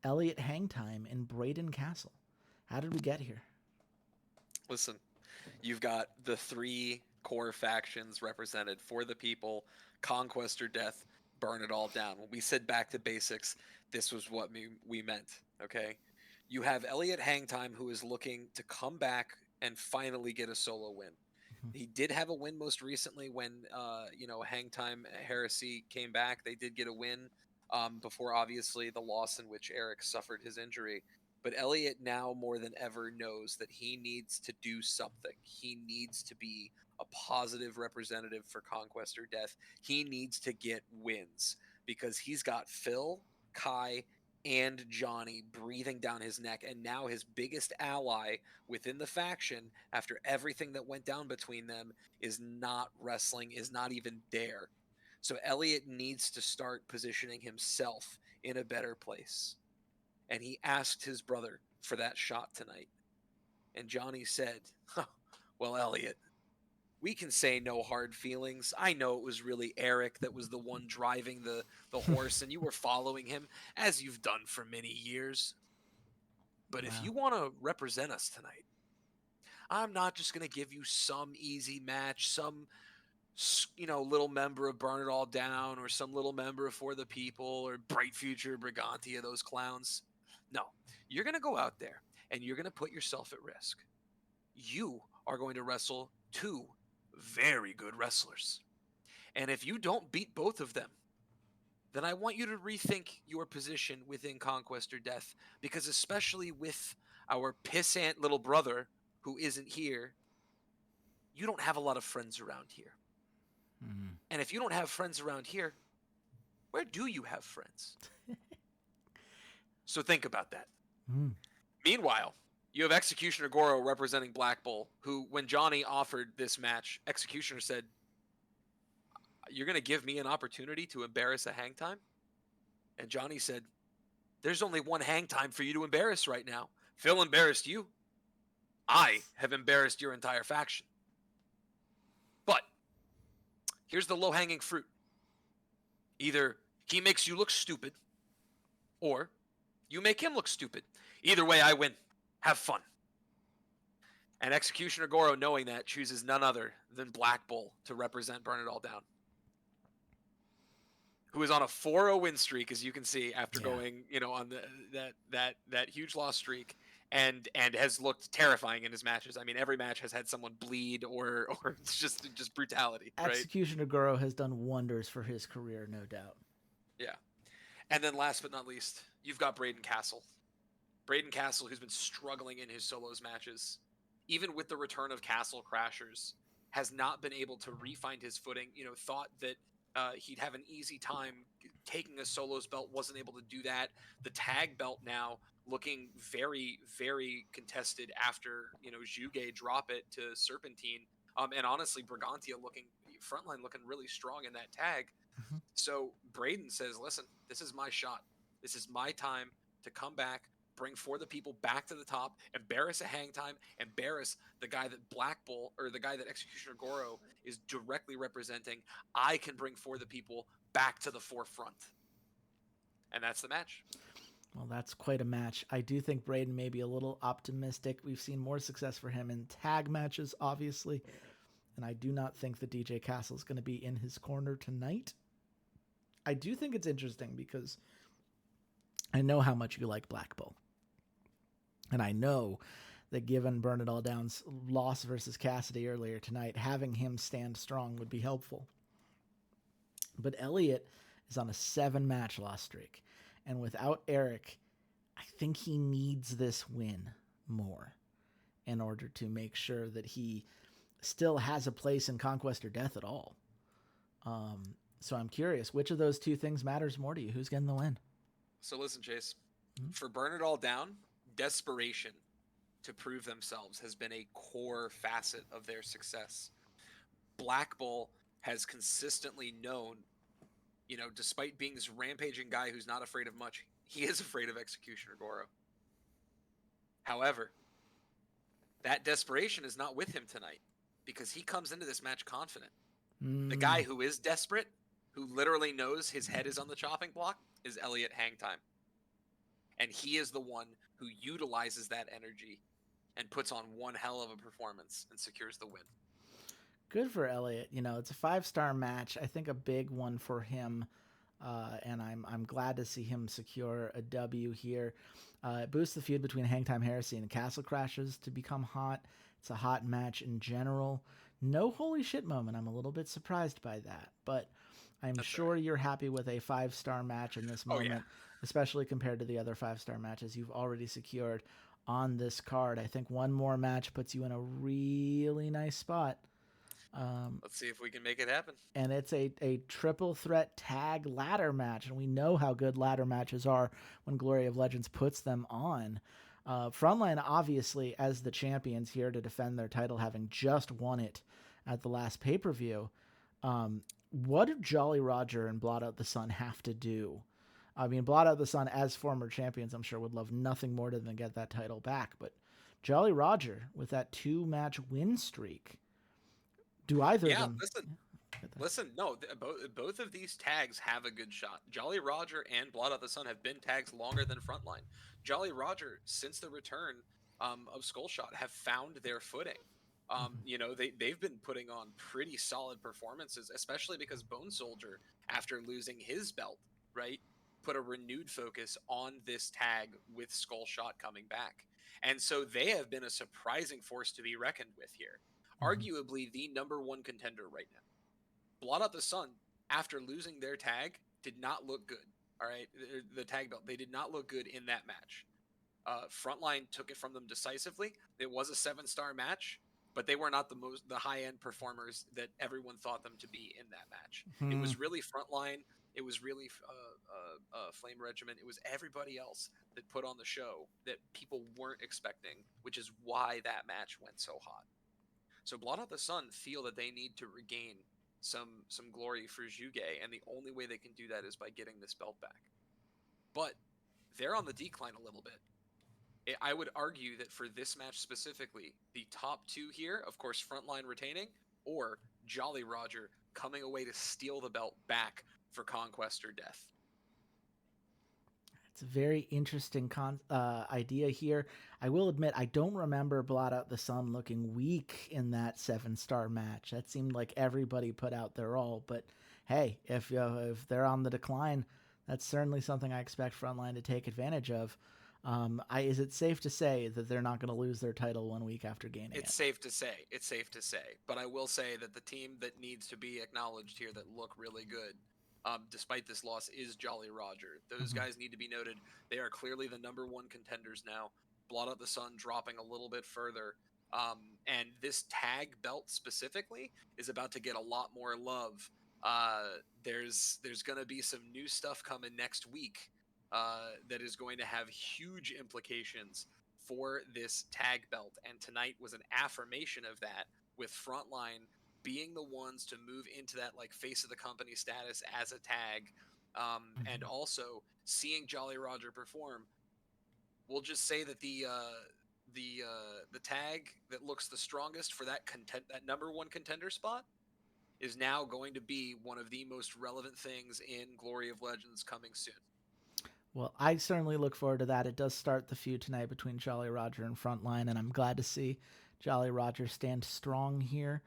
Elliot Hangtime, and Braden Castle. How did we get here? Listen, you've got the three core factions represented: For the People, Conquest or Death, Burn It All Down. When we said back to basics, this was what we meant, okay? You have Elliot Hangtime, who is looking to come back and finally get a solo win. He did have a win most recently when, Hangtime Heresy came back. They did get a win before, obviously, the loss in which Eric suffered his injury. But Elliot now more than ever knows that he needs to do something. He needs to be a positive representative for Conquest or Death. He needs to get wins because he's got Phil, Kai, and Johnny breathing down his neck. And now his biggest ally within the faction, after everything that went down between them, is not wrestling, is not even there. So Elliot needs to start positioning himself in a better place. And he asked his brother for that shot tonight. And Johnny said, well, Elliot, we can say no hard feelings. I know it was really Eric that was the one driving the horse, and you were following him, as you've done for many years. But if you want to represent us tonight, I'm not just going to give you some easy match, some little member of Burn It All Down, or some little member of For the People, or Bright Future, Brigantia, those clowns. No, you're going to go out there and you're going to put yourself at risk. You are going to wrestle two very good wrestlers. And if you don't beat both of them, then I want you to rethink your position within Conquest or Death, because especially with our pissant little brother who isn't here, you don't have a lot of friends around here. And if you don't have friends around here, where do you have friends? So think about that. Meanwhile, you have Executioner Goro representing Black Bull, who, when Johnny offered this match, Executioner said, you're going to give me an opportunity to embarrass a Hangtime? And Johnny said, there's only one Hangtime for you to embarrass right now. Phil embarrassed you. I have embarrassed your entire faction. But here's the low-hanging fruit. Either he makes you look stupid, or you make him look stupid. Either way, I win. Have fun. And Executioner Goro, knowing that, chooses none other than Black Bull to represent Burn It All Down, who is on a 4-0 win streak, as you can see, after going, on that huge loss streak. and has looked terrifying in his matches. I mean, every match has had someone bleed or it's just brutality, right? Executioner Goro has done wonders for his career, no doubt. Yeah. And then last but not least, you've got Braden Castle. Braden Castle, who's been struggling in his solos matches, even with the return of Castle Crashers, has not been able to re-find his footing. Thought that he'd have an easy time taking a solos belt, wasn't able to do that. The tag belt now looking very, very contested after Juge drop it to Serpentine, and honestly Brigantia looking frontline looking really strong in that tag. Mm-hmm. So Braden says, listen, this is my shot. This is my time to come back, bring For the People back to the top, embarrass a Hang Time, embarrass the guy that Black Bull, or the guy that Executioner Goro is directly representing. I can bring For the People back to the forefront. And that's the match. Well, that's quite a match. I do think Braden may be a little optimistic. We've seen more success for him in tag matches, obviously. And I do not think that DJ Castle is going to be in his corner tonight. I do think it's interesting because I know how much you like Black Bull. And I know that given Burn It All Down's loss versus Cassidy earlier tonight, having him stand strong would be helpful. But Elliott is on a 7-match loss streak. And without Eric, I think he needs this win more in order to make sure that he still has a place in Conquest or Death at all. So I'm curious, which of those two things matters more to you? Who's getting the win? So listen, Chase, for Burn It All Down, desperation to prove themselves has been a core facet of their success. Black Bull has consistently known, despite being this rampaging guy who's not afraid of much, he is afraid of Executioner Goro. However, that desperation is not with him tonight because he comes into this match confident. The guy who is desperate, who literally knows his head is on the chopping block, is Elliott Hangtime. And he is the one who utilizes that energy and puts on one hell of a performance and secures the win. Good for Elliott. It's a 5-star match. I think a big one for him. And I'm glad to see him secure a W here. It boosts the feud between Hangtime Heresy and Castle Crashers to become hot. It's a hot match in general. No holy shit moment. I'm a little bit surprised by that, but I'm sure you're happy with a 5-star match in this moment, especially compared to the other 5-star matches you've already secured on this card. I think one more match puts you in a really nice spot. Let's see if we can make it happen. And it's a triple threat tag ladder match, and we know how good ladder matches are when Glory of Legends puts them on. Frontline, obviously, as the champions here to defend their title, having just won it at the last pay-per-view. What do Jolly Roger and Blot Out the Sun have to do? I mean, Blot Out the Sun, as former champions, I'm sure would love nothing more than to get that title back. But Jolly Roger, with that 2-match win streak, do either of them... Listen, no, both of these tags have a good shot. Jolly Roger and Blot Out the Sun have been tags longer than Frontline. Jolly Roger, since the return of Skullshot, have found their footing. They've been putting on pretty solid performances, especially because Bone Soldier, after losing his belt, right, put a renewed focus on this tag with Skullshot coming back. And so they have been a surprising force to be reckoned with here. Arguably the number one contender right now. Blot Out the Sun, after losing their tag, did not look good. All right, the tag belt, they did not look good in that match. Frontline took it from them decisively. It was a 7-star match, but they were not the high-end performers that everyone thought them to be in that match. It was really Frontline. It was really Flame Regiment. It was everybody else that put on the show that people weren't expecting, which is why that match went so hot. So Blot Out the Sun feel that they need to regain some glory for Juge, and the only way they can do that is by getting this belt back. But they're on the decline a little bit. I would argue that for this match specifically, the top two here, of course, Frontline retaining, or Jolly Roger coming away to steal the belt back for Conquest or Death. It's a very interesting idea here. I will admit, I don't remember Blot Out the Sun looking weak in that 7-star match. That seemed like everybody put out their all. But hey, if they're on the decline, that's certainly something I expect Frontline to take advantage of. Is it safe to say that they're not going to lose their title 1 week after gaining It's it? safe to say. It's safe to say. But I will say that the team that needs to be acknowledged here that look really good, despite this loss, is Jolly Roger. Those Mm-hmm. guys need to be noted. They are clearly the number one contenders now. Blot Out the Sun dropping a little bit further. And this tag belt specifically is about to get a lot more love. There's going to be some new stuff coming next week that is going to have huge implications for this tag belt. And tonight was an affirmation of that, with Frontline being the ones to move into that like face of the company status as a tag. And Mm-hmm. also seeing Jolly Roger perform. We'll just say that the tag that looks the strongest for that number one contender spot is now going to be one of the most relevant things in Glory of Legends coming soon. Well, I certainly look forward to that. It does start the feud tonight between Jolly Roger and Frontline, and I'm glad to see Jolly Roger stand strong here.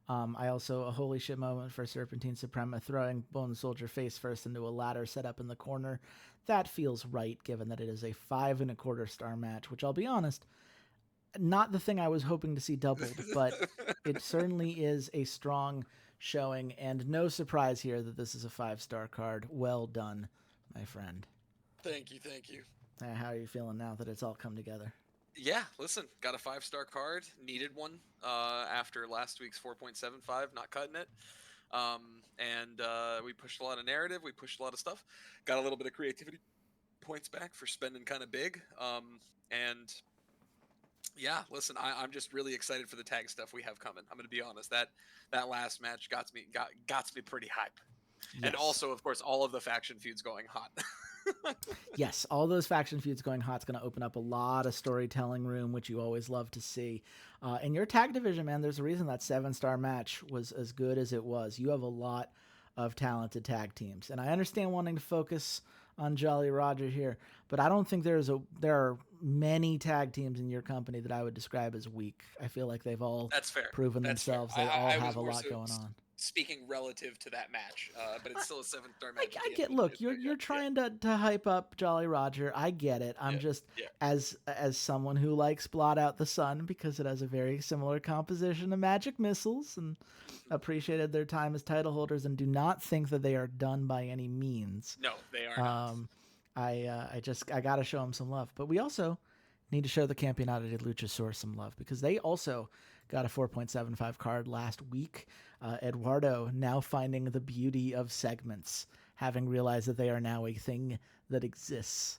I also, a holy shit moment for Serpentine Suprema, throwing Bone Soldier face first into a ladder set up in the corner. That feels right, given that it is a 5.25 star match, which I'll be honest, not the thing I was hoping to see doubled, but it certainly is a strong showing, and no surprise here that this is a 5-star card. Well done, my friend. Thank you, thank you. How are you feeling now that it's all come together? Yeah, listen, got a 5-star card. Needed one after last week's 4.75, not cutting it. And we pushed a lot of narrative. We pushed a lot of stuff. Got a little bit of creativity points back for spending kind of big. And yeah, listen, I'm just really excited for the tag stuff we have coming. I'm going to be honest. That last match got me pretty hype. And Yes. also, of course, all of the faction feuds going hot. Yes, all those faction feuds going hot is going to open up a lot of storytelling room, which you always love to see. In your tag division, man, there's a reason that 7-star match was as good as it was. You have a lot of talented tag teams, and I understand wanting to focus on Jolly Roger here, but I don't think there are many tag teams in your company that I would describe as weak. I feel like they've all That's fair. proven That's fair. themselves. They all I was have a more lot so going on. speaking relative to that match, but it's still a 7-star I, match at I the end get. of the day. Look, So you're yeah, trying to hype up Jolly Roger. I get it. I'm yeah, just yeah, as someone who likes Blot Out the Sun because it has a very similar composition to Magic Missiles and yeah. appreciated their time as title holders and do not think that they are done by any means. No, they are not. Um, I gotta show them some love, but we also need to show the Campeonato de Luchasaurus some love because they also got a 4.75 card last week. Eduardo now finding the beauty of segments, having realized that they are now a thing that exists,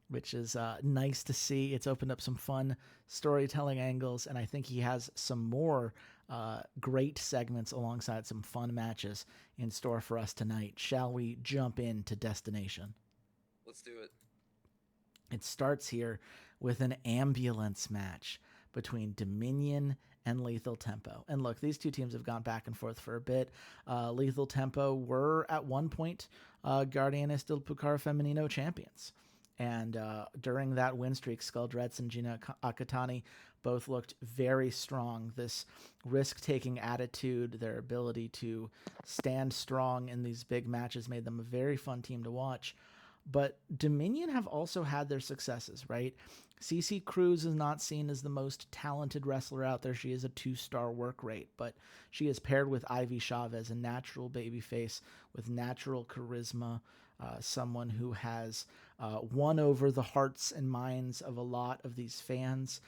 which is nice to see. It's opened up some fun storytelling angles, and I think he has some more great segments alongside some fun matches in store for us tonight. Shall we jump into Destination? Let's do it. It starts here with an ambulance match between Dominion and Lethal Tempo. And look, these two teams have gone back and forth for a bit. Lethal Tempo were at one point Guardianes del Pucar Femenino champions. And during that win streak, Skulldretz and Gina Akatani both looked very strong. This risk-taking attitude, their ability to stand strong in these big matches made them a very fun team to watch. But Dominion have also had their successes, right? CC Cruz is not seen as the most talented wrestler out there. She is a 2-star work rate, but she is paired with Ivy Chavez, a natural babyface with natural charisma, someone who has won over the hearts and minds of a lot of these fans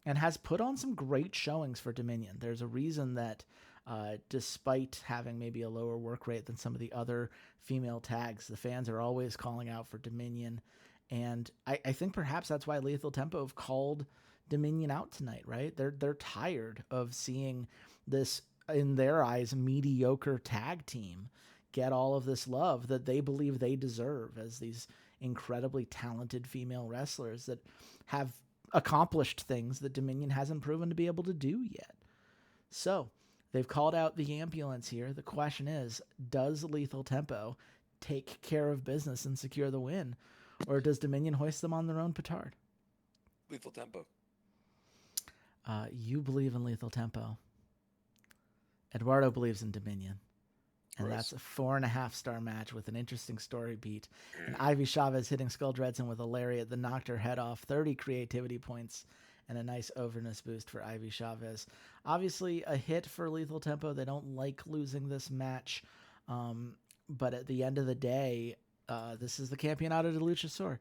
and has put on some great showings for Dominion. There's a reason that despite having maybe a lower work rate than some of the other female tags, the fans are always calling out for Dominion. And I think perhaps that's why Lethal Tempo have called Dominion out tonight, right? They're tired of seeing this, in their eyes, mediocre tag team get all of this love that they believe they deserve as these incredibly talented female wrestlers that have accomplished things that Dominion hasn't proven to be able to do yet. So they've called out the ambulance here. The question is, does Lethal Tempo take care of business and secure the win? Or does Dominion hoist them on their own petard? Lethal Tempo. You believe in Lethal Tempo. Eduardo believes in Dominion. And that's a 4.5-star match with an interesting story beat. And Ivy Chavez hitting Skull Dredson with a lariat that knocked her head off. 30 creativity points and a nice overness boost for Ivy Chavez. Obviously, a hit for Lethal Tempo. They don't like losing this match. But at the end of the day, this is the Campeonato de Luchasaur.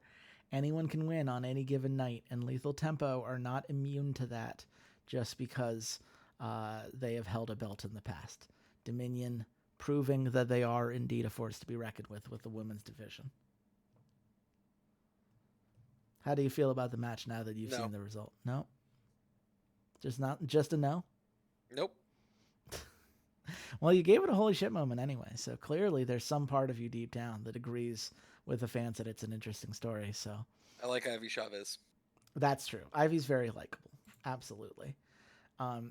Anyone can win on any given night. And Lethal Tempo are not immune to that just because they have held a belt in the past. Dominion proving that they are indeed a force to be reckoned with the women's division. How do you feel about the match now that you've seen the result? No? Just a no? Nope. Well, you gave it a holy shit moment anyway, so clearly there's some part of you deep down that agrees with the fans that it's an interesting story, so. I like Ivy Chavez. That's true. Ivy's very likable. Absolutely.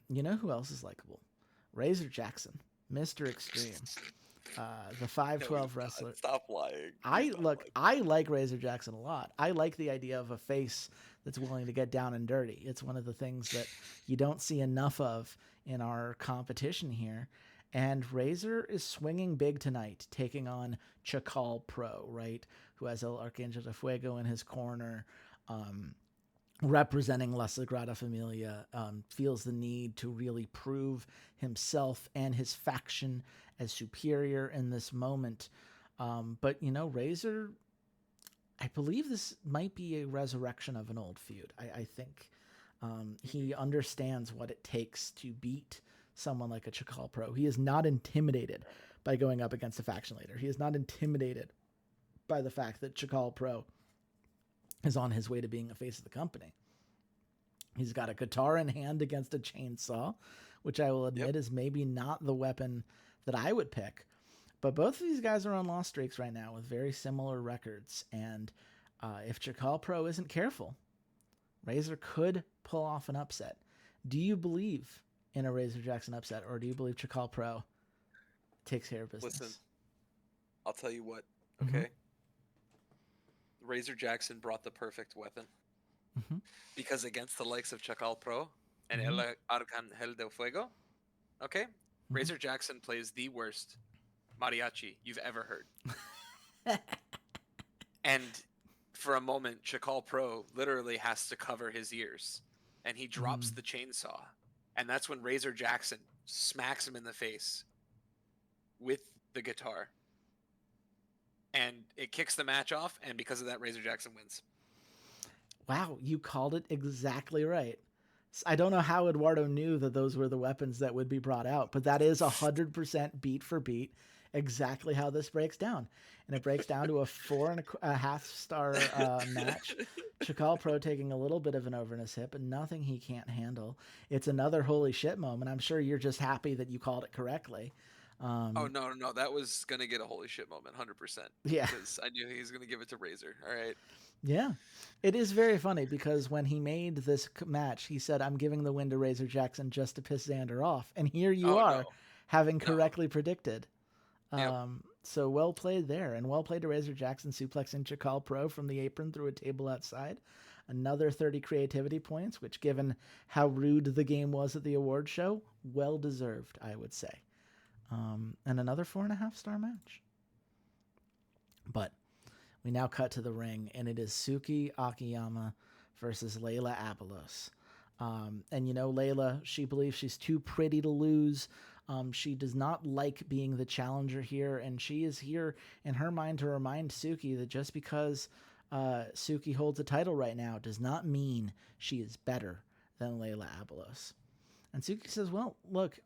You know who else is likable? Razor Jackson. Mr. Extreme, the 5'12" wrestler. Stop lying. I like Razor Jackson a lot. I like the idea of a face that's willing to get down and dirty. It's one of the things that you don't see enough of in our competition here. And Razor is swinging big tonight, taking on Chakal Pro, right? Who has El Arcangel de Fuego in his corner. Representing La Sagrada Familia, feels the need to really prove himself and his faction as superior in this moment. But, Razor, I believe this might be a resurrection of an old feud. I think he understands what it takes to beat someone like a Chakal Pro. He is not intimidated by going up against a faction leader. He is not intimidated by the fact that Chakal Pro is on his way to being a face of the company. He's got a guitar in hand against a chainsaw, which I will admit is maybe not the weapon that I would pick. But both of these guys are on loss streaks right now with very similar records. And if Chakal Pro isn't careful, Razor could pull off an upset. Do you believe in a Razor Jackson upset, or do you believe Chakal Pro takes care of business? Listen, I'll tell you what, okay? Razor Jackson brought the perfect weapon. Because against the likes of Chakal Pro and El Arcangel de Fuego, okay, Razor Jackson plays the worst mariachi you've ever heard. And for a moment, Chakal Pro literally has to cover his ears, and he drops the chainsaw. And that's when Razor Jackson smacks him in the face with the guitar. And it kicks the match off, and because of that, Razor Jackson wins. Wow, you called it exactly right. I don't know how Eduardo knew that those were the weapons that would be brought out, but that is 100% beat for beat exactly how this breaks down. And it breaks down to a 4.5-star match. Chakal Pro taking a little bit of an overness hit, but nothing he can't handle. It's another holy shit moment. I'm sure you're just happy that you called it correctly. Oh, no. That was going to get a holy shit moment, 100%. Yeah. Because I knew he was going to give it to Razor. All right. Yeah. It is very funny because when he made this match, he said, I'm giving the win to Razor Jackson just to piss Xander off. And here you are, having correctly predicted. So well played there. And well played to Razor Jackson, suplexing Chakal Pro from the apron through a table outside. Another 30 creativity points, which given how rude the game was at the award show, well deserved, I would say. And another 4.5-star match. But we now cut to the ring, and it is Suki Akiyama versus Layla Abelos. And Layla, she believes she's too pretty to lose. She does not like being the challenger here, and she is here in her mind to remind Suki that just because Suki holds a title right now does not mean she is better than Layla Abelos. And Suki says, well, look,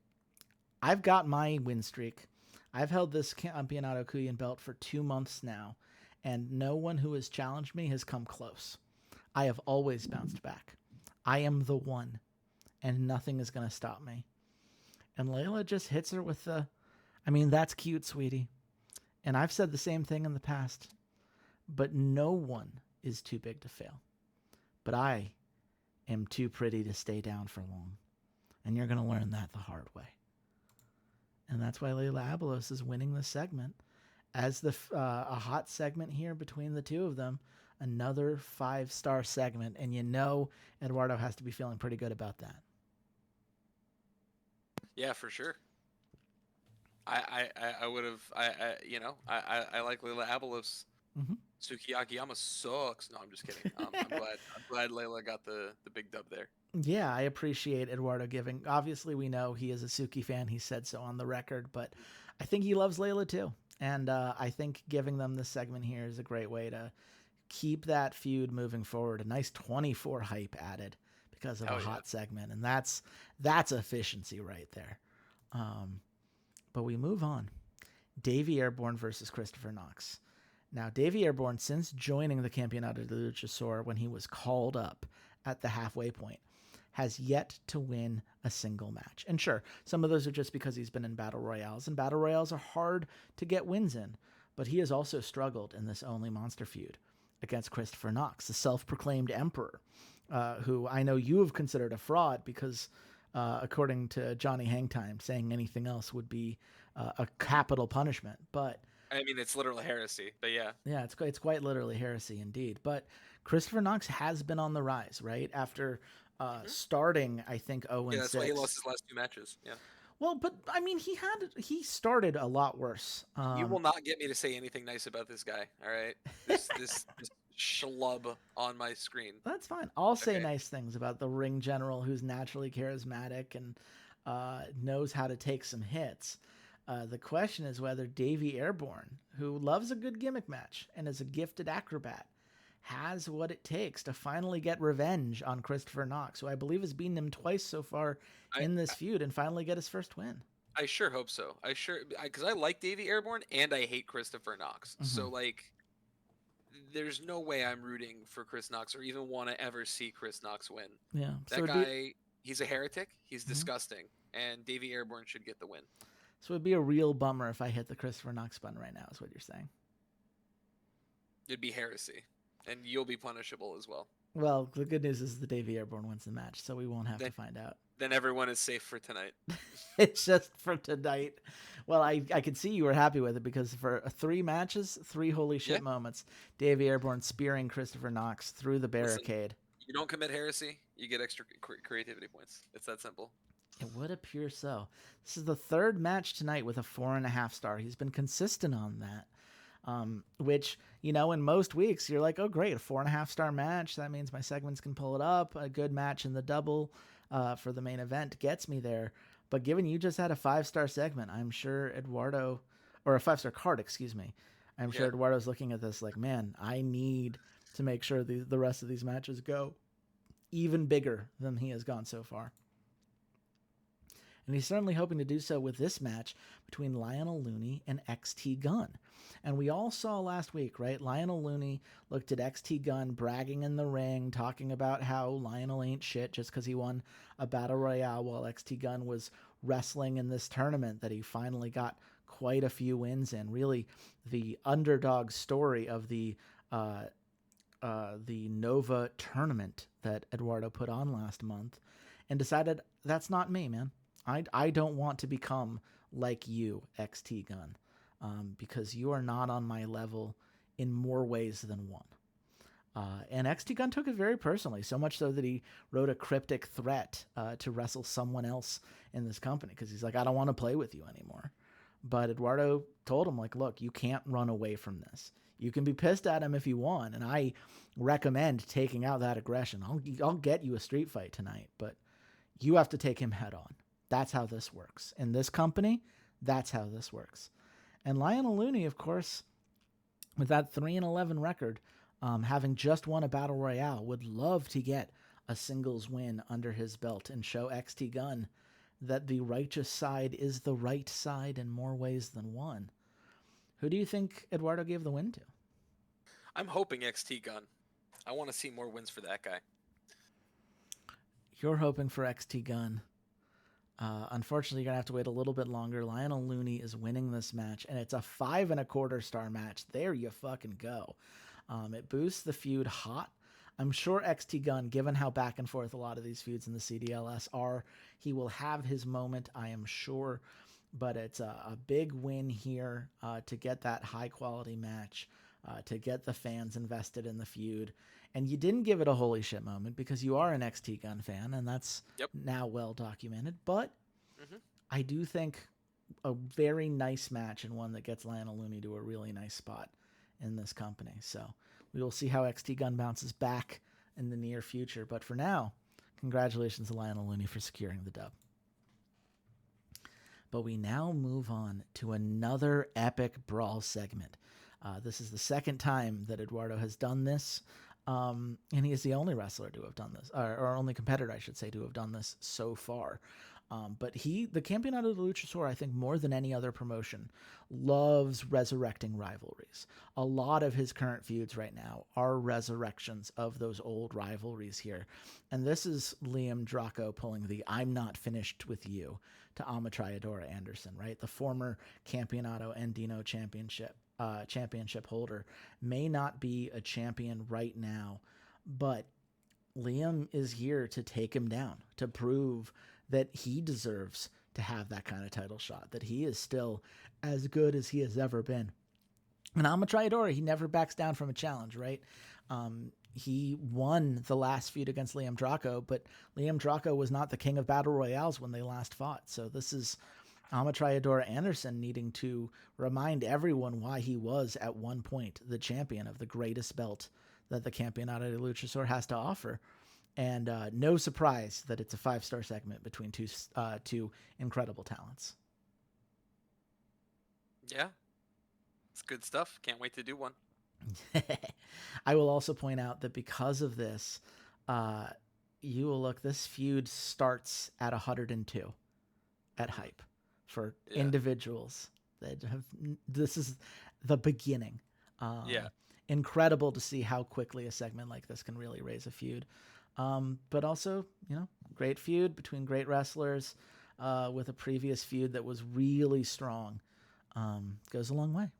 I've got my win streak. I've held this Campeonato Cuyan belt for 2 months now, and no one who has challenged me has come close. I have always bounced back. I am the one, and nothing is going to stop me. And Layla just hits her with that's cute, sweetie. And I've said the same thing in the past, but no one is too big to fail. But I am too pretty to stay down for long. And you're going to learn that the hard way. And that's why Layla Abelos is winning this segment as a hot segment here between the two of them. Another 5-star segment. And Eduardo has to be feeling pretty good about that. Yeah, for sure. I would have I like Layla Abelos. Hmm. Suki Akiyama sucks. No, I'm just kidding. I'm glad Layla got the big dub there. Yeah, I appreciate Eduardo giving. Obviously, we know he is a Suki fan. He said so on the record, but I think he loves Layla too. And I think giving them this segment here is a great way to keep that feud moving forward. A nice 24 hype added because of a Hell yeah. hot segment, and that's efficiency right there. Um, but we move on. Davey Airborne versus Christopher Knox. Now, Davey Airborne, since joining the Campeonato de Luchasaur when he was called up at the halfway point, has yet to win a single match. And sure, some of those are just because he's been in battle royales, and battle royales are hard to get wins in. But he has also struggled in this Only Monster feud against Christopher Knox, the self-proclaimed emperor, who I know you have considered a fraud because, according to Johnny Hangtime, saying anything else would be a capital punishment. But I mean, it's literal heresy, but yeah. yeah, it's quite literally heresy indeed. But Christopher Knox has been on the rise, right? After Hmm. starting, I think 0 Yeah, and that's why he 6. lost his last 2 matches. Yeah. Well, but I mean, he started a lot worse. You will not get me to say anything nice about this guy. All right. This schlub on my screen. That's fine. I'll say Okay. nice things about the ring general who's naturally charismatic and knows how to take some hits. The question is whether Davey Airborne, who loves a good gimmick match and is a gifted acrobat, has what it takes to finally get revenge on Christopher Knox, who I believe has beaten him twice so far I in this feud, and finally get his first win. I sure hope so. Because I like Davey Airborne and I hate Christopher Knox. Mm-hmm. So like, there's no way I'm rooting for Chris Knox or even want to ever see Chris Knox win. Yeah. So That it'd be guy, he's a heretic. He's mhm. disgusting. And Davey Airborne should get the win. So it'd be a real bummer if I hit the Christopher Knox button right now. Is what you're saying? It'd be heresy, and you'll be punishable as well. Well, the good news is the Davy Airborne wins the match, so we won't have to Then find out. then everyone is safe for tonight. It's just for tonight. Well, I could see you were happy with it because for 3 matches, 3 holy Yeah. shit moments, Davy Airborne spearing Christopher Knox through the Listen, barricade. you don't commit heresy, you get extra creativity points. It's that simple. It would appear so. This is the third match tonight with a 4.5 star. He's been consistent on that. Which, in most weeks, you're like, oh, great, a 4.5 star match. That means my segments can pull it up. A good match in the double for the main event gets me there. But given you just had a 5 star segment, I'm sure Eduardo, or a 5 star card, excuse me, I'm sure Yeah. Eduardo's looking at this like, man, I need to make sure the rest of these matches go even bigger than he has gone so far. And he's certainly hoping to do so with this match between Lionel Looney and XT Gunn. And we all saw last week, right? Lionel Looney looked at XT Gunn bragging in the ring, talking about how Lionel ain't shit just because he won a battle royale while XT Gunn was wrestling in this tournament that he finally got quite a few wins in. Really, the underdog story of the Nova tournament that Eduardo put on last month, and decided that's not me, man. I don't want to become like you, XT Gun, because you are not on my level in more ways than one. And XT Gun took it very personally, so much so that he wrote a cryptic threat to wrestle someone else in this company because he's like, I don't want to play with you anymore. But Eduardo told him, like, look, you can't run away from this. You can be pissed at him if you want, and I recommend taking out that aggression. I'll get you a street fight tonight, but you have to take him head on. That's how this works. In this company, that's how this works. And Lionel Looney, of course, with that 3-11 record, having just won a battle royale, would love to get a singles win under his belt and show XT Gun that the righteous side is the right side in more ways than one. Who do you think Eduardo gave the win to? I'm hoping XT Gun. I want to see more wins for that guy. You're hoping for XT Gun. Unfortunately, you're gonna have to wait a little bit longer. Lionel Looney is winning this match, and it's a 5.25 star match. There you fucking go. It boosts the feud hot. I'm sure XT Gun, given how back and forth a lot of these feuds in the CDLS are, he will have his moment, I am sure. But it's a big win here to get that high quality match, to get the fans invested in the feud. And you didn't give it a holy shit moment because you are an XT Gun fan, and that's Yep. now well documented. But Hmm. I do think a very nice match and one that gets Lionel Looney to a really nice spot in this company. So we will see how XT Gun bounces back in the near future. But for now, congratulations to Lionel Looney for securing the dub. But we now move on to another epic brawl segment. This is the second time that Eduardo has done this, and he is the only wrestler to have done this, or only competitor, I should say, to have done this so far. But the Campeonato de Luchasaur, I think more than any other promotion, loves resurrecting rivalries. A lot of his current feuds right now are resurrections of those old rivalries here. And this is Liam Draco pulling the "I'm not finished with you" to Amatryadora Anderson, right? The former Campeonato Andino championship holder may not be a champion right now, but Liam is here to take him down, to prove that he deserves to have that kind of title shot, that he is still as good as he has ever been. And Amatryadora, he never backs down from a challenge, right? He won the last feud against Liam Draco, but Liam Draco was not the king of battle royales when they last fought. So this is Amatryadora Anderson needing to remind everyone why he was at one point the champion of the greatest belt that the Campeonato de Luchasaur has to offer. And no surprise that it's a 5-star segment between two incredible talents. Yeah, it's good stuff. Can't wait to do one. I will also point out that because of this, you will look, this feud starts at 102 at Hype for individuals that have, this is the beginning. Incredible to see how quickly a segment like this can really raise a feud. But also, great feud between great wrestlers with a previous feud that was really strong. Goes a long way.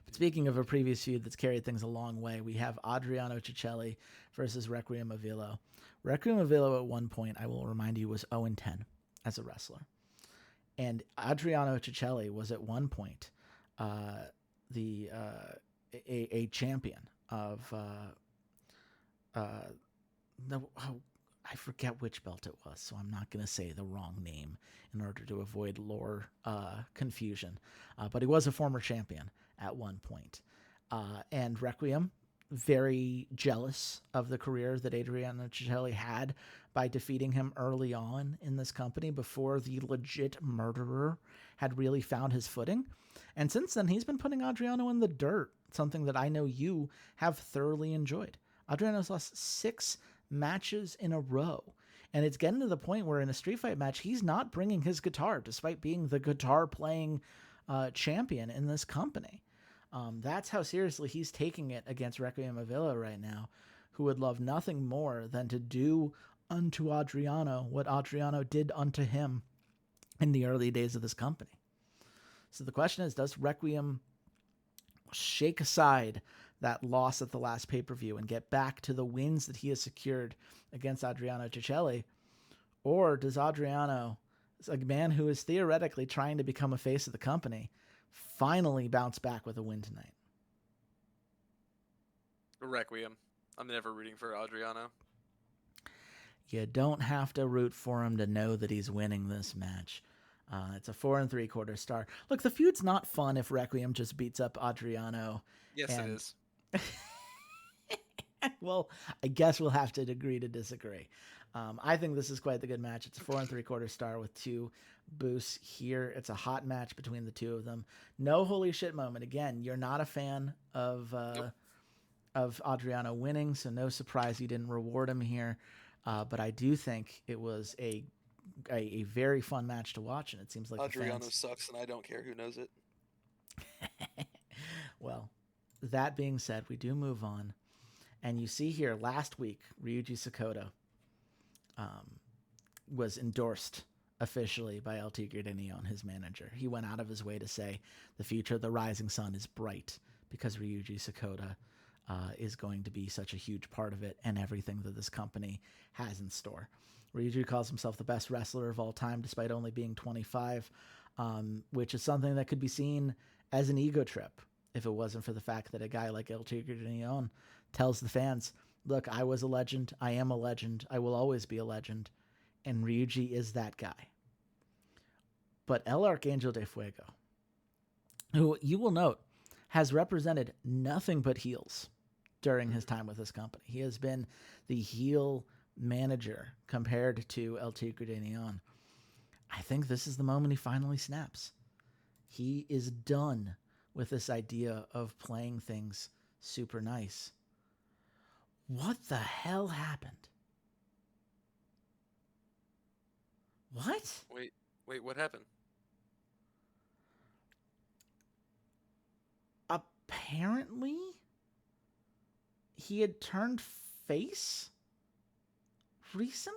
But speaking of a previous feud that's carried things a long way, we have Adriano Cicelli versus Requiem Avilo. Requiem Avilo at one point, I will remind you, was 0-10 as a wrestler. And Adriano Cicelli was at one point a champion of... I forget which belt it was, so I'm not going to say the wrong name in order to avoid lore confusion. But he was a former champion at one point. And Requiem, very jealous of the career that Adriano Cicelli had by defeating him early on in this company before the legit murderer had really found his footing. And since then, he's been putting Adriano in the dirt, something that I know you have thoroughly enjoyed. Adriano's lost 6 matches in a row. And it's getting to the point where in a street fight match, he's not bringing his guitar, despite being the guitar-playing champion in this company. That's how seriously he's taking it against Requiem Avila right now, who would love nothing more than to do unto Adriano what Adriano did unto him in the early days of this company. So the question is, does Requiem shake aside that loss at the last pay-per-view and get back to the wins that he has secured against Adriano Cicelli? Or does Adriano, a man who is theoretically trying to become a face of the company, finally bounce back with a win tonight? Requiem. I'm never rooting for Adriano. You don't have to root for him to know that he's winning this match. It's a 4 3/4 star. Look, the feud's not fun if Requiem just beats up Adriano. Yes, it is. Well, I guess we'll have to agree to disagree. I think this is quite the good match. It's a 4 3/4 star with 2 boosts here. It's a hot match between the two of them. No holy shit moment. Again, you're not a fan of Adriano winning, so no surprise you didn't reward him here. But I do think it was a very fun match to watch, and it seems like Adriano sucks, and I don't care who knows it. Well, that being said, we do move on. And you see here, last week, Ryuji Sakota was endorsed officially by El Tigre de Neon, his manager. He went out of his way to say the future of the Rising Sun is bright because Ryuji Sakota is going to be such a huge part of it and everything that this company has in store. Ryuji calls himself the best wrestler of all time, despite only being 25, which is something that could be seen as an ego trip if it wasn't for the fact that a guy like El Tigre de Neon tells the fans, look, I was a legend, I am a legend, I will always be a legend, and Ryuji is that guy. But El Arcangel de Fuego, who you will note has represented nothing but heels during his time with this company. He has been the heel manager compared to El Tigre de Neon. I think this is the moment he finally snaps. He is done with this idea of playing things super nice. What the hell happened? What? Wait, what happened? Apparently, he had turned face recently?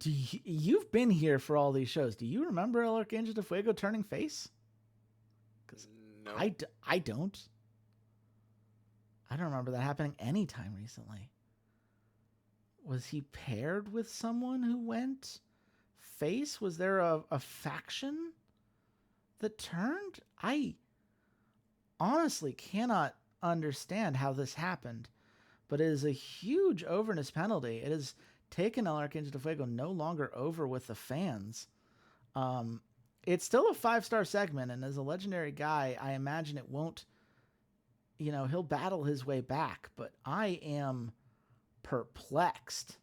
You've been here for all these shows. Do you remember El Arcangel de Fuego turning face? Because No. I don't. I don't remember that happening anytime recently. Was he paired with someone who went face? Was there a faction that turned? I honestly cannot understand how this happened, but it is a huge overness penalty. It has taken El Arcangel de Fuego no longer over with the fans. It's still a 5-star segment, and as a legendary guy, I imagine it won't, he'll battle his way back, but I am perplexed.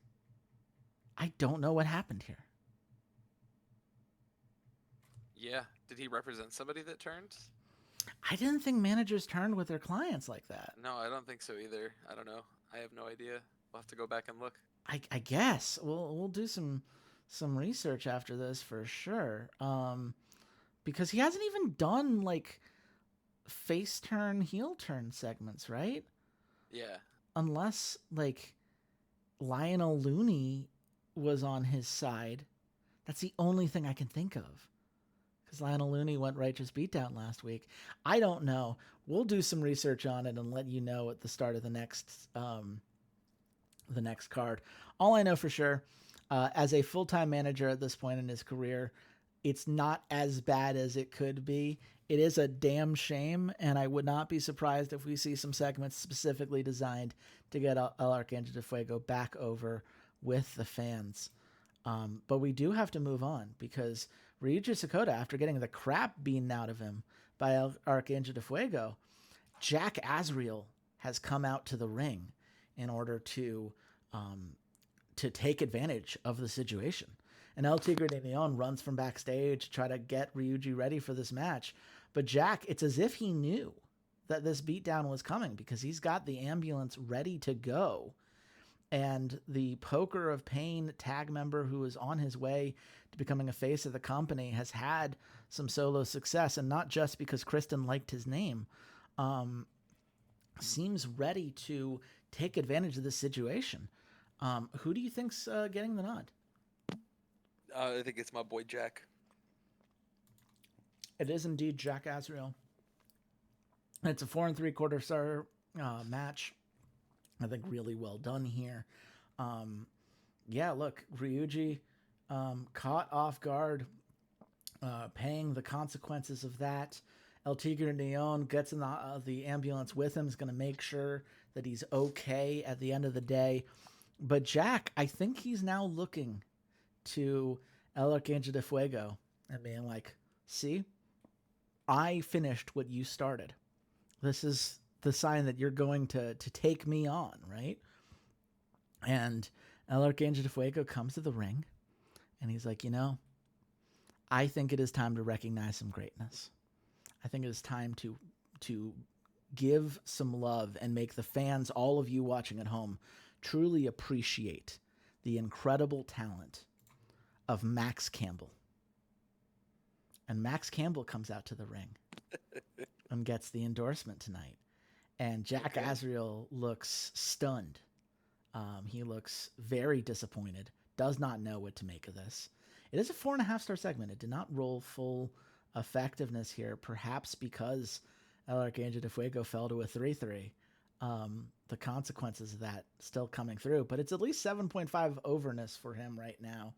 I don't know what happened here. Yeah. Did he represent somebody that turned? I didn't think managers turned with their clients like that. No, I don't think so either. I don't know. I have no idea. We'll have to go back and look. I guess we'll do some research after this for sure. Because he hasn't even done like face turn, heel turn segments, right? Yeah. Unless like Lionel Looney was on his side. That's the only thing I can think of. Because Lionel Looney went Righteous Beatdown last week. I don't know. We'll do some research on it and let you know at the start of the next card. All I know for sure, as a full-time manager at this point in his career, it's not as bad as it could be. It is a damn shame, and I would not be surprised if we see some segments specifically designed to get El Arcangel de Fuego back over with the fans. But we do have to move on because Ryuji Sakota, after getting the crap beaten out of him by El Arcangel de Fuego, Jack Azriel has come out to the ring in order to take advantage of the situation. And El Tigre de Neon runs from backstage to try to get Ryuji ready for this match. But Jack, it's as if he knew that this beatdown was coming because he's got the ambulance ready to go. And the Poker of Pain tag member who is on his way to becoming a face of the company has had some solo success, and not just because Kristen liked his name, seems ready to take advantage of this situation. Who do you think's getting the nod? I think it's my boy Jack. It is indeed Jack Azriel. It's a 4 3/4 star match. I think really well done here. Yeah, look, Ryuji caught off guard, paying the consequences of that. El Tigre Neon gets in the ambulance with him, is going to make sure that he's okay at the end of the day. But Jack, I think he's now looking to El Arcangel de Fuego and being like, see, I finished what you started. This is the sign that you're going to take me on, right? And El Arcangel de Fuego comes to the ring, and he's like, I think it is time to recognize some greatness. I think it is time to give some love and make the fans, all of you watching at home, truly appreciate the incredible talent of Max Campbell. And Max Campbell comes out to the ring and gets the endorsement tonight. And Jack Azriel looks stunned. He looks very disappointed, does not know what to make of this. It is a 4.5-star segment. It did not roll full effectiveness here, perhaps because El Arcangel de Fuego fell to a 3-3. The consequences of that still coming through, but it's at least 7.5 overness for him right now.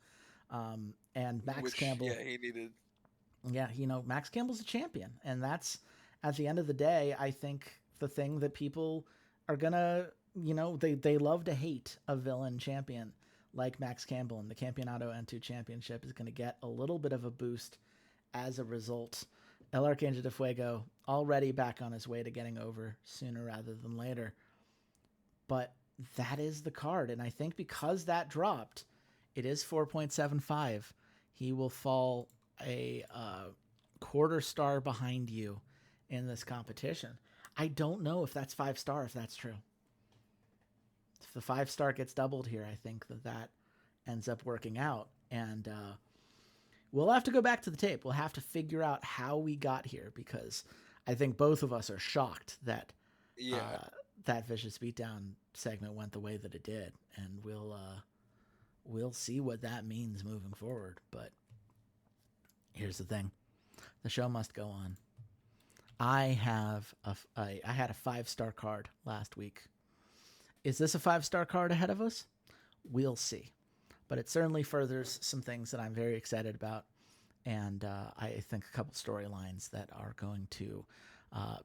And Max Campbell. Yeah, he needed. Yeah, Max Campbell's a champion, and that's, at the end of the day, I think the thing that people are gonna, they love to hate a villain champion like Max Campbell in the Campeonato N2 Championship, is going to get a little bit of a boost as a result. El Arcángel de Fuego already back on his way to getting over sooner rather than later. But that is the card. And I think because that dropped, it is 4.75. He will fall a quarter star behind you in this competition. I don't know if that's 5-star, if that's true. If the 5-star gets doubled here, I think that ends up working out. And we'll have to go back to the tape. We'll have to figure out how we got here, because I think both of us are shocked that that Vicious Beatdown segment went the way that it did. And we'll see what that means moving forward. But here's the thing. The show must go on. I had a 5-star card last week. Is this a 5-star card ahead of us? We'll see. But it certainly furthers some things that I'm very excited about. And I think a couple storylines that are going to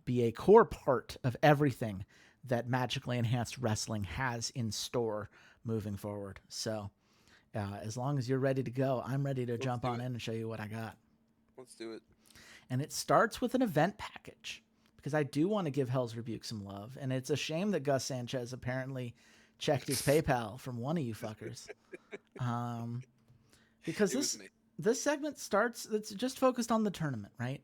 be a core part of everything that Magically Enhanced Wrestling has in store moving forward. So as long as you're ready to go, I'm ready to jump on in and show you what I got. Let's do it. And it starts with an event package, because I do want to give Hell's Rebuke some love. And it's a shame that Gus Sanchez apparently checked his PayPal from one of you fuckers. Because this segment starts, it's just focused on the tournament, right?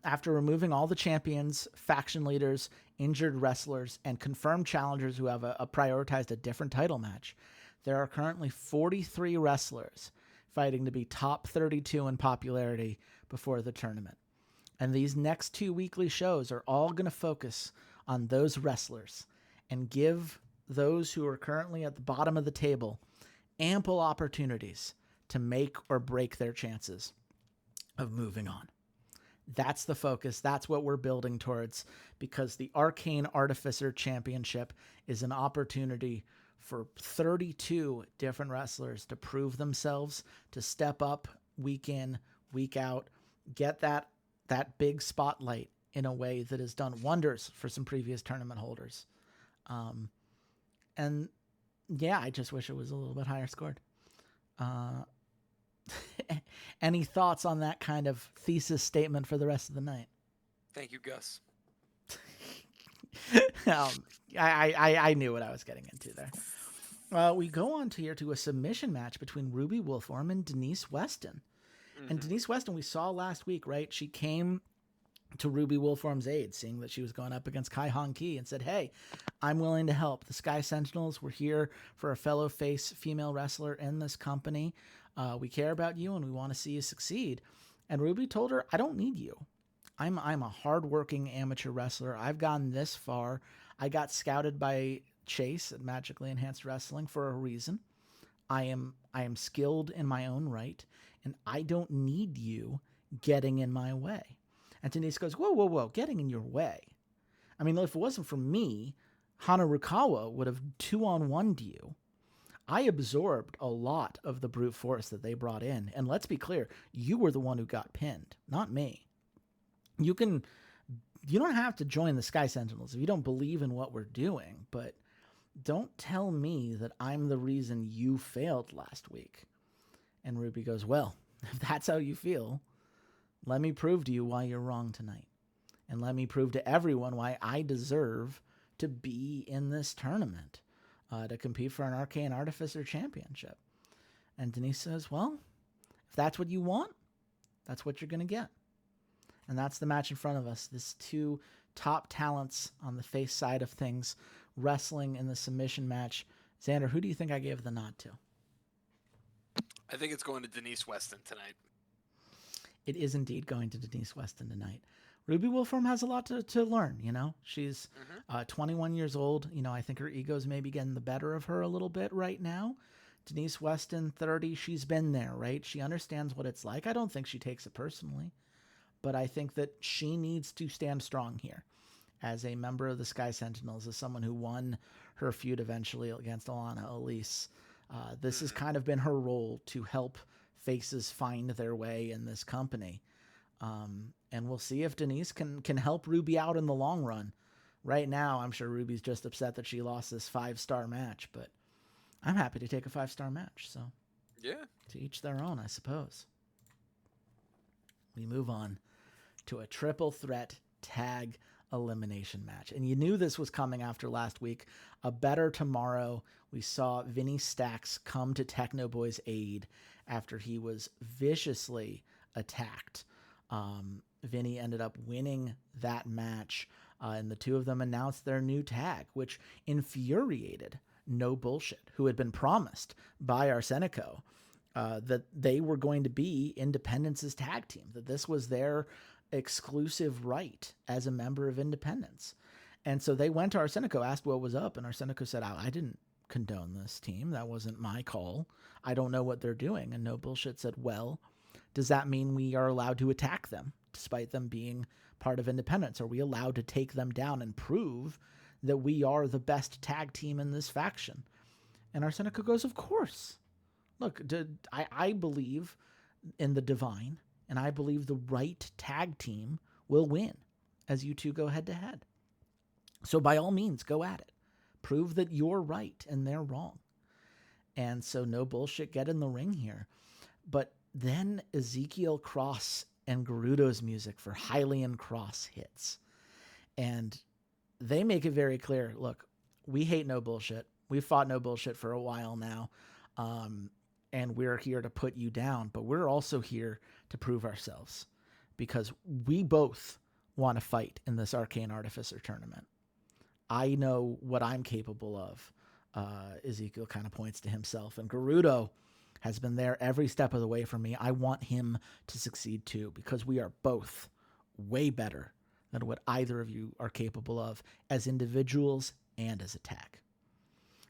After removing all the champions, faction leaders, injured wrestlers, and confirmed challengers who have prioritized a different title match, there are currently 43 wrestlers fighting to be top 32 in popularity before the tournament. And these next 2 weekly shows are all going to focus on those wrestlers and give those who are currently at the bottom of the table ample opportunities to make or break their chances of moving on. That's the focus. That's what we're building towards, because the Arcane Artificer Championship is an opportunity for 32 different wrestlers to prove themselves, to step up week in, week out, get that big spotlight in a way that has done wonders for some previous tournament holders. And yeah, I just wish it was a little bit higher scored. Any thoughts on that kind of thesis statement for the rest of the night? Thank you, Gus. I knew what I was getting into there. We go on to a submission match between Ruby Wolfhorn and Denise Weston. Mm-hmm. And Denise Weston, we saw last week, right? She came to Ruby Wolfhorn's aid, seeing that she was going up against Kai Han Ki, and said, hey, I'm willing to help. The Sky Sentinels, we're here for a fellow face female wrestler in this company. We care about you and we want to see you succeed. And Ruby told her, I don't need you. I'm a hardworking amateur wrestler. I've gone this far. I got scouted by Chase at Magically Enhanced Wrestling for a reason. I am skilled in my own right, and I don't need you getting in my way. And Denise goes, whoa, getting in your way. I mean, if it wasn't for me, Hana Rukawa would have 2-on-1'd you. I absorbed a lot of the brute force that they brought in. And let's be clear, you were the one who got pinned, not me. You don't have to join the Sky Sentinels if you don't believe in what we're doing, but don't tell me that I'm the reason you failed last week. And Ruby goes, well, if that's how you feel, let me prove to you why you're wrong tonight. And let me prove to everyone why I deserve to be in this tournament, to compete for an Arcane Artificer Championship. And Denise says, well, if that's what you want, that's what you're going to get. And that's the match in front of us. This 2 top talents on the face side of things wrestling in the submission match. Xander, who do you think I gave the nod to? I think it's going to Denise Weston tonight. It is indeed going to Denise Weston tonight. Ruby Wolfhorn has a lot to learn, you know. She's 21 years old. You know, I think her ego's maybe getting the better of her a little bit right now. Denise Weston, 30, she's been there, right? She understands what it's like. I don't think she takes it personally, but I think that she needs to stand strong here as a member of the Sky Sentinels, as someone who won her feud eventually against Alana Elise. This has kind of been her role to help faces find their way in this company. And we'll see if Denise can help Ruby out in the long run. Right now, I'm sure Ruby's just upset that she lost this 5-star match, but I'm happy to take a 5-star match. So Yeah. to each their own, I suppose. We move on to a triple threat tag elimination match. And you knew this was coming after last week. A Better Tomorrow. We saw Vinny Stacks come to Techno Boy's aid after he was viciously attacked. Vinny ended up winning that match, and the two of them announced their new tag, which infuriated No Bullshit, who had been promised by Arsenico that they were going to be Independence's tag team, that this was their exclusive right as a member of Independence. And so they went to Arsenico, asked what was up, and Arsenico said, I didn't condone this team. That wasn't my call. I don't know what they're doing. And No Bullshit said, well, does that mean we are allowed to attack them despite them being part of Independence? Are we allowed to take them down and prove that we are the best tag team in this faction? And Arsenico goes, of course. Look, I believe in the divine, and I believe the right tag team will win as you two go head to head. So by all means, go at it. Prove that you're right and they're wrong. And so No Bullshit get in the ring here. But then Ezekiel Cross and Gerudo's music for Hylian Cross hits. And they make it very clear, look, we hate No Bullshit. We've fought No Bullshit for a while now. And we're here to put you down, but we're also here to prove ourselves because we both want to fight in this Arcane Artificer tournament. I know what I'm capable of. Ezekiel kind of points to himself, and Gerudo has been there every step of the way for me. I want him to succeed too, because we are both way better than what either of you are capable of as individuals and as a tag.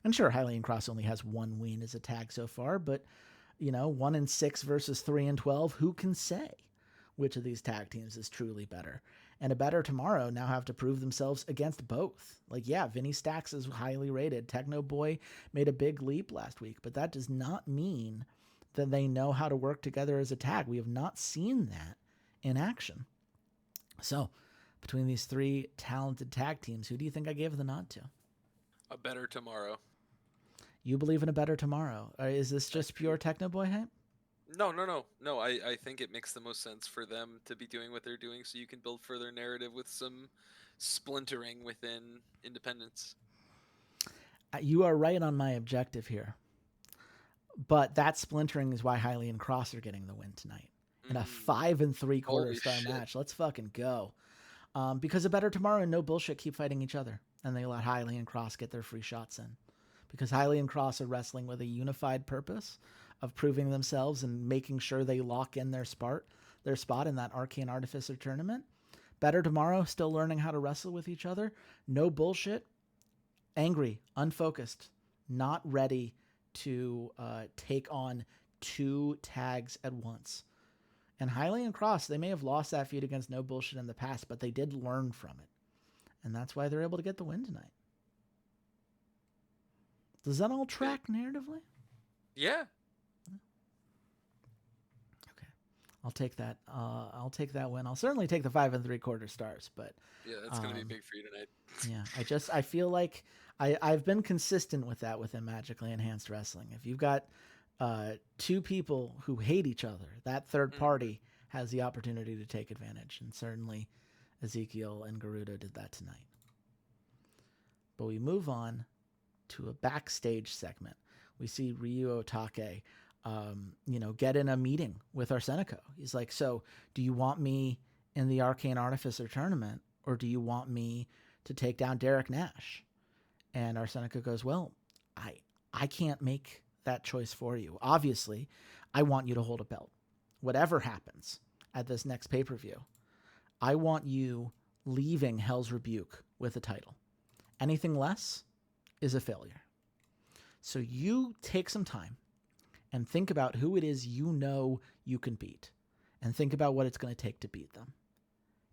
And sure, Hylian Cross only has one win as a tag so far, but, 1-6 versus 3-12, who can say which of these tag teams is truly better? And A Better Tomorrow now have to prove themselves against both. Like, yeah, Vinny Stacks is highly rated. Techno Boy made a big leap last week, but that does not mean that they know how to work together as a tag. We have not seen that in action. So, between these three talented tag teams, who do you think I gave the nod to? A Better Tomorrow. You believe in A Better Tomorrow. Is this just pure Techno Boy hype? No. I think it makes the most sense for them to be doing what they're doing so you can build further narrative with some splintering within Independence. You are right on my objective here. But that splintering is why Hylian Cross are getting the win tonight. In a 5 3/4 star match. Let's fucking go. Because A Better Tomorrow and No Bullshit keep fighting each other. And they let Hylian Cross get their free shots in. Because Hylian Cross are wrestling with a unified purpose of proving themselves and making sure they lock in their spot in that Arcane Artificer tournament. Better Tomorrow, still learning how to wrestle with each other. No Bullshit, angry, unfocused, not ready to take on two tags at once. And Hylian Cross, they may have lost that feud against No Bullshit in the past, but they did learn from it. And that's why they're able to get the win tonight. Does that all track narratively? Yeah. Okay. I'll take that. I'll take that win. I'll certainly take the 5 3/4 stars, but yeah, that's gonna be big for you tonight. Yeah, I feel like I've been consistent with that within Magically Enhanced Wrestling. If you've got two people who hate each other, that third party has the opportunity to take advantage, and certainly Ezekiel and Gerudo did that tonight. But we move on to a backstage segment. We see Ryu Otake, get in a meeting with Arsenico. He's like, so do you want me in the Arcane Artificer tournament, or do you want me to take down Derek Nash? And Arsenico goes, well, I can't make that choice for you. Obviously, I want you to hold a belt. Whatever happens at this next pay-per-view, I want you leaving Hell's Rebuke with a title. Anything less is a failure. So you take some time and think about who it is you know you can beat, and think about what it's going to take to beat them,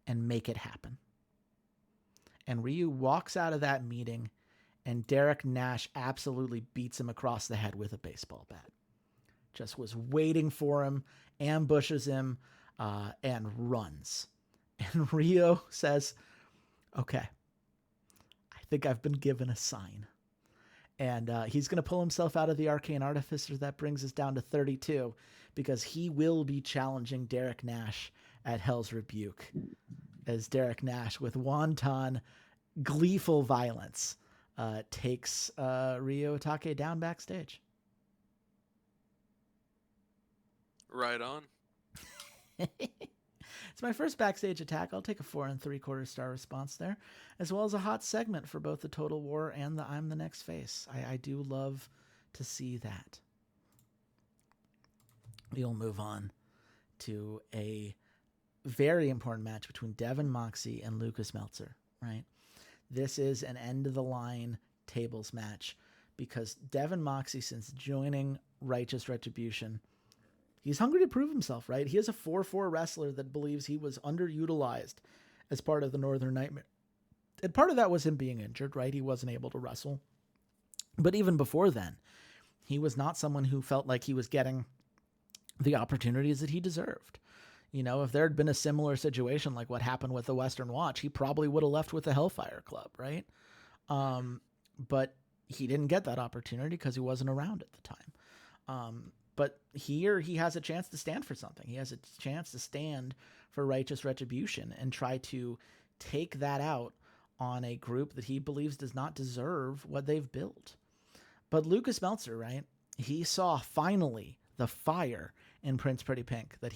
and make it happen. And Ryu walks out of that meeting, and Derek Nash absolutely beats him across the head with a baseball bat. Just was waiting for him, ambushes him, and runs. And Ryu says, okay, I think I've been given a sign. And he's going to pull himself out of the Arcane Artificer. That brings us down to 32 because he will be challenging Derek Nash at Hell's Rebuke, as Derek Nash, with wonton, gleeful violence, takes Ryo Otake down backstage. Right on. It's my first backstage attack. I'll take a 4 3/4 star response there, as well as a hot segment for both the Total War and the I'm the Next Face. I do love to see that. We'll move on to a very important match between Devin Moxie and Lucas Meltzer, right? This is an end of the line tables match because Devin Moxie, since joining Righteous Retribution, he's hungry to prove himself, right? He is a 4-4 wrestler that believes he was underutilized as part of the Northern Nightmare. And part of that was him being injured, right? He wasn't able to wrestle. But even before then, he was not someone who felt like he was getting the opportunities that he deserved. You know, if there had been a similar situation like what happened with the Western Watch, he probably would have left with the Hellfire Club, right? But he didn't get that opportunity because he wasn't around at the time. But here he has a chance to stand for something. He has a chance to stand for Righteous Retribution and try to take that out on a group that he believes does not deserve what they've built. But Lucas Meltzer, right? He saw finally the fire in Prince Pretty Pink that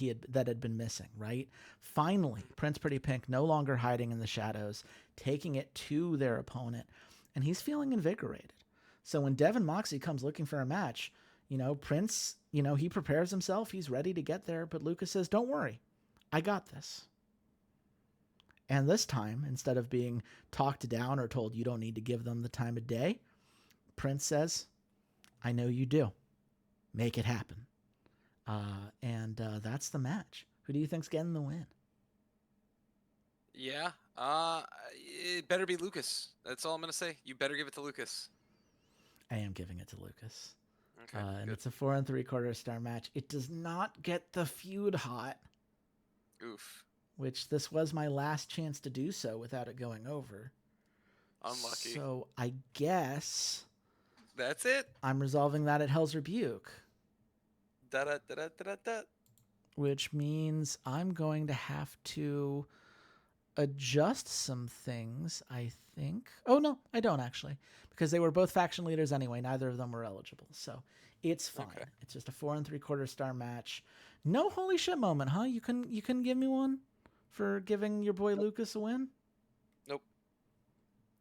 had been missing, right? Finally, Prince Pretty Pink no longer hiding in the shadows, taking it to their opponent, and he's feeling invigorated. So when Devin Moxie comes looking for a match, you know, Prince, you know, he prepares himself, he's ready to get there, but Lucas says, "Don't worry, I got this." And this time, instead of being talked down or told you don't need to give them the time of day, Prince says, "I know you do. Make it happen." And that's the match. Who do you think's getting the win? Yeah. It better be Lucas. That's all I'm gonna say. You better give it to Lucas. I am giving it to Lucas. Okay. And it's a 4 3/4 star match. It does not get the feud hot. Oof. Which this was my last chance to do so without it going over. Unlucky. So I guess that's it. I'm resolving that at Hell's Rebuke. Da-da-da-da-da-da. Which means I'm going to have to adjust some things, I think. Oh, no, I don't actually. Because they were both faction leaders anyway. Neither of them were eligible. So it's fine. Okay. It's just a 4 3/4 star match. No holy shit moment, huh? You couldn't give me one for giving your boy Lucas a win? Nope.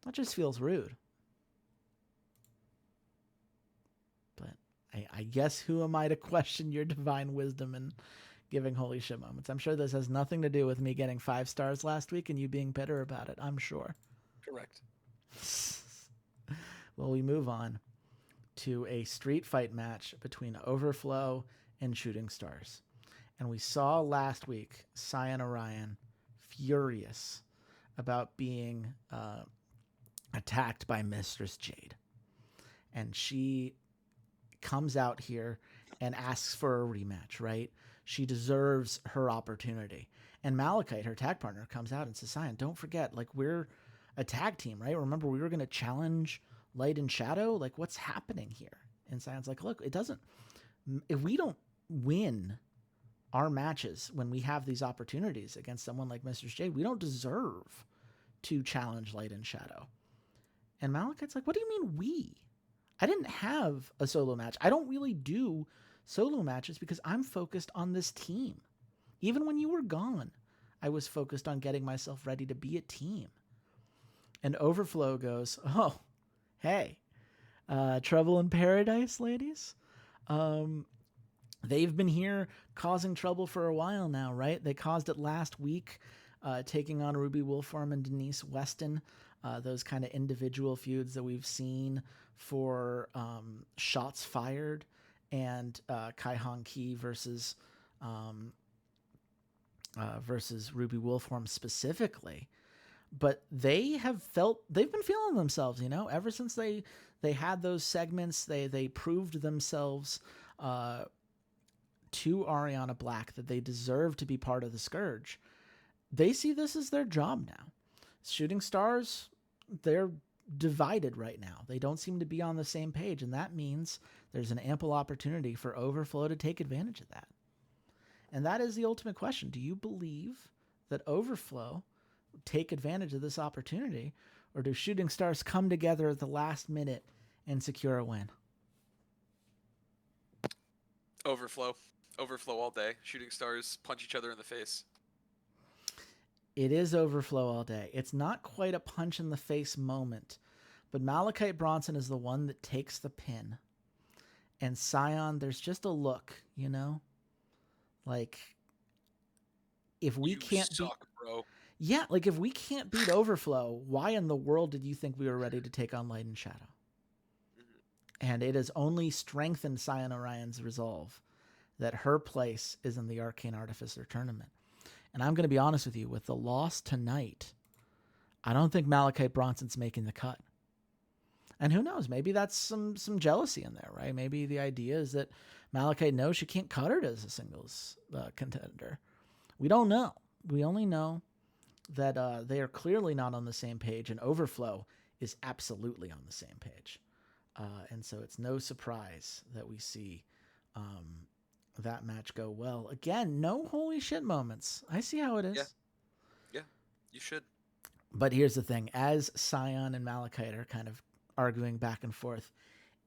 That just feels rude. But I guess who am I to question your divine wisdom and giving holy shit moments? I'm sure this has nothing to do with me getting 5 stars last week and you being bitter about it. I'm sure. Correct. Well, we move on to a street fight match between Overflow and Shooting Stars. And we saw last week Cyan Orion furious about being attacked by Mistress Jade. And she comes out here and asks for a rematch, right? She deserves her opportunity. And Malachite, her tag partner, comes out and says, "Cyan, don't forget, like, we're a tag team, right? Remember, we were going to challenge Light and Shadow? Like, what's happening here?" And Cyan's like, "Look, it doesn't, if we don't win our matches when we have these opportunities against someone like Mistress Jade, we don't deserve to challenge Light and Shadow." And Malachite's like, "What do you mean we? I didn't have a solo match. I don't really do solo matches because I'm focused on this team. Even when you were gone, I was focused on getting myself ready to be a team." And Overflow goes, "Oh, hey, trouble in paradise, ladies? They've been here causing trouble for a while now, right? They caused it last week, taking on Ruby Wolfram and Denise Weston, those kind of individual feuds that we've seen for Shots Fired and Kai Han Ki versus Ruby Wolfram specifically. But they've been feeling themselves, you know, ever since they had those segments. They proved themselves to Ariana Black that they deserve to be part of the Scourge. They see this as their job now. Shooting Stars, they're divided right now. They don't seem to be on the same page, and that means there's an ample opportunity for Overflow to take advantage of that. And that is the ultimate question. Do you believe that Overflow take advantage of this opportunity, or do Shooting Stars come together at the last minute and secure a win? Overflow all day. Shooting Stars punch each other in the face. It is Overflow all day. It's not quite a punch in the face moment, but Malachite Bronson is the one that takes the pin. And Scion, there's just a look, like if we can't suck, bro. Yeah, like if we can't beat Overflow, why in the world did you think we were ready to take on Light and Shadow? And it has only strengthened Scion Orion's resolve that her place is in the Arcane Artificer tournament. And I'm going to be honest with you, with the loss tonight, I don't think Malachite Bronson's making the cut. And who knows, maybe that's some jealousy in there, right? Maybe the idea is that Malachite knows she can't cut her as a singles contender. We don't know. We only know that they are clearly not on the same page, and Overflow is absolutely on the same page. And so it's no surprise that we see that match go well. Again, no holy shit moments. I see how it is. Yeah, you should. But here's the thing. As Scion and Malachite are kind of arguing back and forth,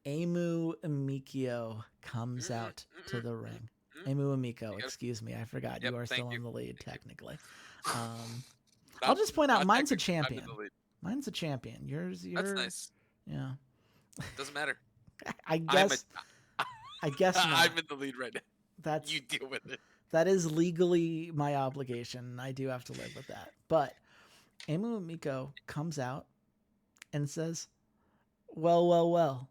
Emu Amikio comes out to the ring. Emu Amiko, excuse me. I forgot. You are still in the lead, technically. I'll just point out, mine's a champion. Mine's a champion. Yours. That's nice. Yeah. Doesn't matter. I guess not. I'm in the lead right now. You deal with it. That is legally my obligation. I do have to live with that. But Emu Miko comes out and says, well,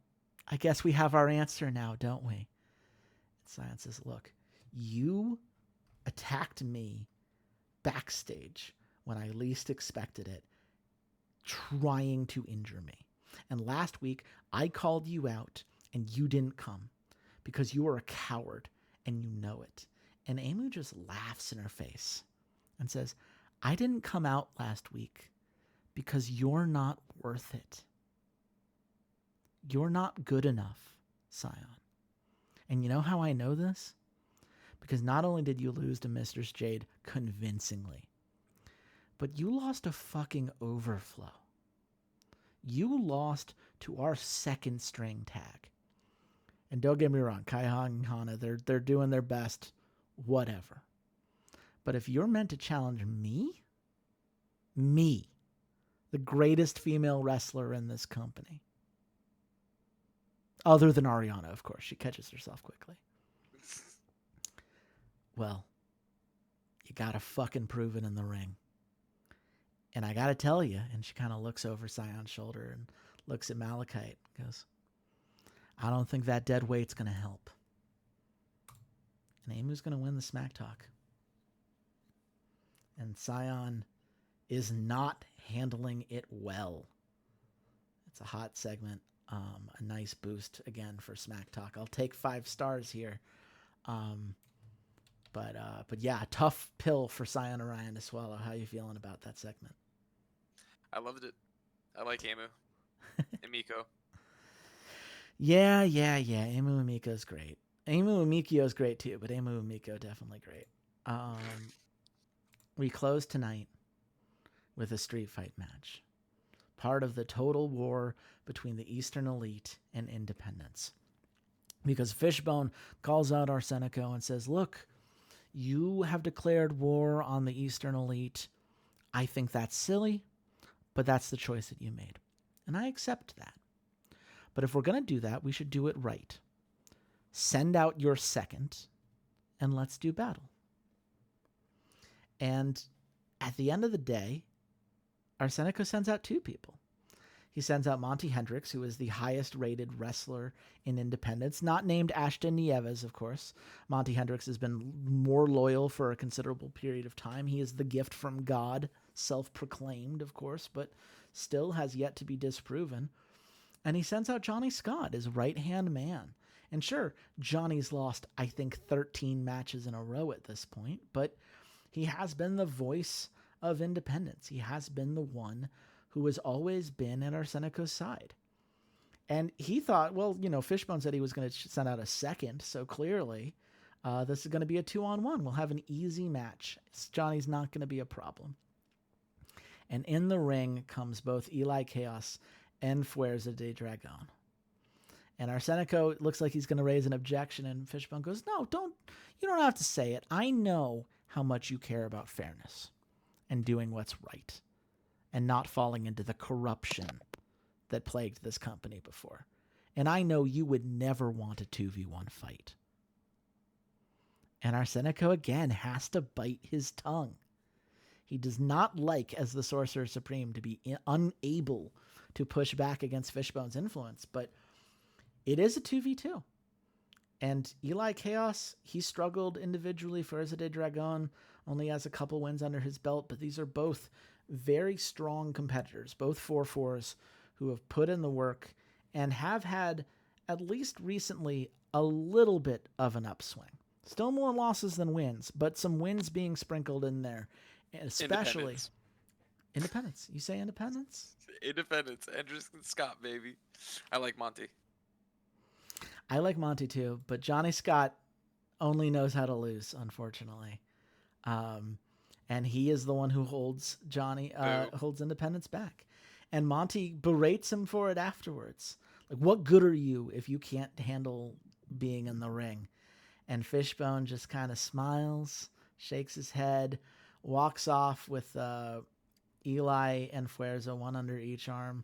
I guess we have our answer now, don't we? Scion says, look, you attacked me backstage when I least expected it, trying to injure me. And last week, I called you out, and you didn't come because you were a coward, and you know it. And Emu just laughs in her face and says, I didn't come out last week because you're not worth it. You're not good enough, Scion. And you know how I know this? Because not only did you lose to Mistress Jade convincingly, but you lost to fucking Overflow. You lost to our second string tag. And don't get me wrong, Kaiha and Hana, they're doing their best, whatever. But if you're meant to challenge me, the greatest female wrestler in this company, other than Ariana, of course, she catches herself quickly. Well, you gotta fucking prove it in the ring. And I gotta tell you, and she kind of looks over Scion's shoulder and looks at Malachite and goes, I don't think that dead weight's gonna help. And Emu's gonna win the smack talk. And Scion is not handling it well. It's a hot segment. A nice boost again for Smack Talk. I'll take 5 stars here. But yeah, tough pill for Scion Orion to swallow. How you feeling about that segment? I loved it. I like Emu. Emiko. Yeah. Emu and Miko's great. Emu and Mikio's great too, but Emu and Miko definitely great. We close tonight with a street fight match. Part of the total war between the Eastern Elite and Independence. Because Fishbone calls out Arsenico and says, look, you have declared war on the Eastern Elite. I think that's silly, but that's the choice that you made. And I accept that. But if we're going to do that, we should do it right. Send out your second, and let's do battle. And at the end of the day, Arsenico sends out 2 people. He sends out Monty Hendricks, who is the highest rated wrestler in Independence, not named Ashton Nieves, of course. Monty Hendricks has been more loyal for a considerable period of time. He is the gift from God, self-proclaimed, of course, but still has yet to be disproven. And he sends out Johnny Scott, his right-hand man. And sure, Johnny's lost, I think, 13 matches in a row at this point, but he has been the voice of Independence. He has been the one who has always been at Arsenico's side. And he thought, well, Fishbone said he was going to send out a second, so clearly this is going to be a 2-on-1. We'll have an easy match. Johnny's not going to be a problem. And in the ring comes both Eli Chaos and Fuerza de Dragon. And Arsenico looks like he's going to raise an objection, and Fishbone goes, no, you don't have to say it. I know how much you care about fairness and doing what's right and not falling into the corruption that plagued this company before. And I know you would never want a 2v1 fight. And Arsenico again has to bite his tongue. He does not like, as the Sorcerer Supreme, to be unable to push back against Fishbone's influence, but it is a 2v2. And Eli Chaos, he struggled individually. Fuerza de Dragon only has a couple wins under his belt, but these are both very strong competitors, both 4-4s who have put in the work and have had, at least recently, a little bit of an upswing. Still more losses than wins, but some wins being sprinkled in there, especially Independence. You say Independence? Independence. Anderson Scott, baby. I like Monty. I like Monty too, but Johnny Scott only knows how to lose, unfortunately. And he is the one who holds holds Independence back. And Monty berates him for it afterwards. Like, what good are you if you can't handle being in the ring? And Fishbone just kind of smiles, shakes his head, walks off with Eli and Fuerza, one under each arm.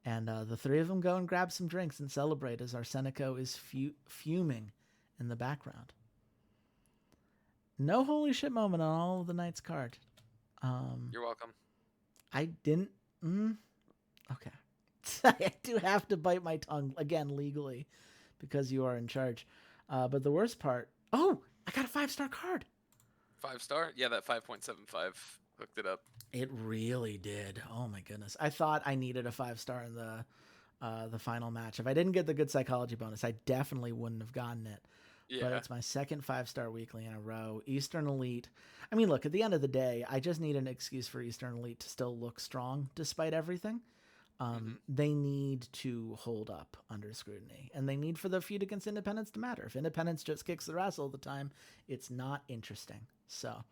And the three of them go and grab some drinks and celebrate as Arsenico is fuming in the background. No holy shit moment on all of the night's card. You're welcome. I didn't... Okay. I do have to bite my tongue, again, legally, because you are in charge. But the worst part... Oh! I got a 5-star card! 5-star? Yeah, that 5.75 hooked it up. It really did. Oh my goodness. I thought I needed a 5-star in the final match. If I didn't get the good psychology bonus, I definitely wouldn't have gotten it. Yeah. But it's my second 5-star weekly in a row. Eastern Elite. I mean, look, at the end of the day, I just need an excuse for Eastern Elite to still look strong despite everything. They need to hold up under scrutiny, and they need for the feud against Independence to matter. If Independence just kicks their ass all the time, it's not interesting. So,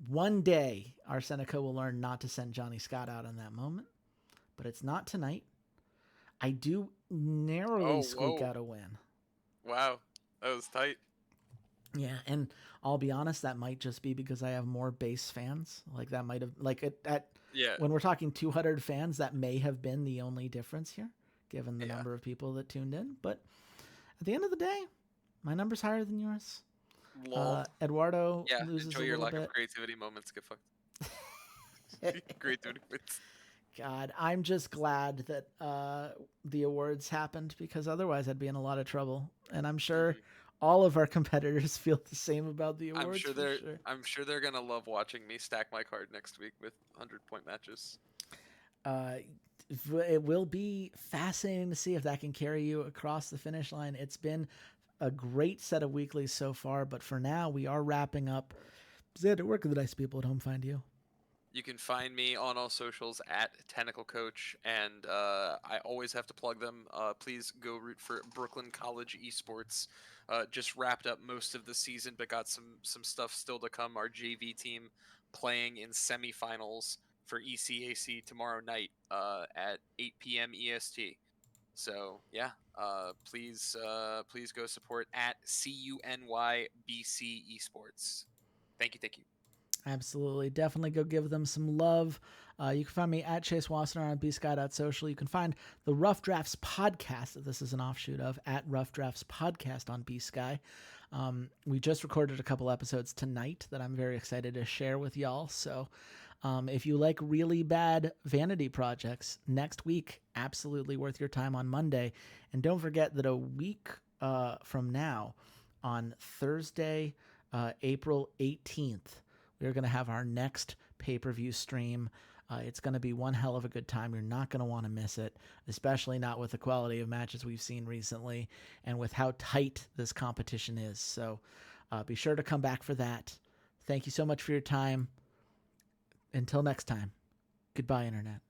one day, Arsenico will learn not to send Johnny Scott out in that moment, but it's not tonight. I do narrowly squeak out a win. Wow, that was tight. Yeah, and I'll be honest, that might just be because I have more base fans. Like, that might have, like, when we're talking 200 fans, that may have been the only difference here, given the number of people that tuned in. But at the end of the day, my number's higher than yours. Eduardo loses enjoy a your little lack bit. of creativity moments. Get fucked. Creativity wins. God, I'm just glad that the awards happened, because otherwise I'd be in a lot of trouble. And I'm sure all of our competitors feel the same about the awards. I'm sure they're gonna love watching me stack my card next week with 100-point matches. It will be fascinating to see if that can carry you across the finish line. It's been a great set of weeklies so far, but for now we are wrapping up. Xander, where can the nice people at home find you? You can find me on all socials at Tentacle Coach, and I always have to plug them. Please go root for Brooklyn College Esports. Just wrapped up most of the season, but got some stuff still to come. Our JV team playing in semifinals for ECAC tomorrow night at 8 p.m. EST. So yeah, please go support at CUNYBC Esports. Thank you. Absolutely. Definitely go give them some love. You can find me at Chase Wassenaar on bsky.social. You can find the Rough Drafts podcast, that this is an offshoot of, at Rough Drafts podcast on bsky. We just recorded a couple episodes tonight that I'm very excited to share with y'all. So if you like really bad vanity projects, next week, absolutely worth your time on Monday. And don't forget that a week from now, on Thursday, April 18th, we're going to have our next pay-per-view stream. It's going to be one hell of a good time. You're not going to want to miss it, especially not with the quality of matches we've seen recently and with how tight this competition is. So be sure to come back for that. Thank you so much for your time. Until next time, Goodbye, Internet.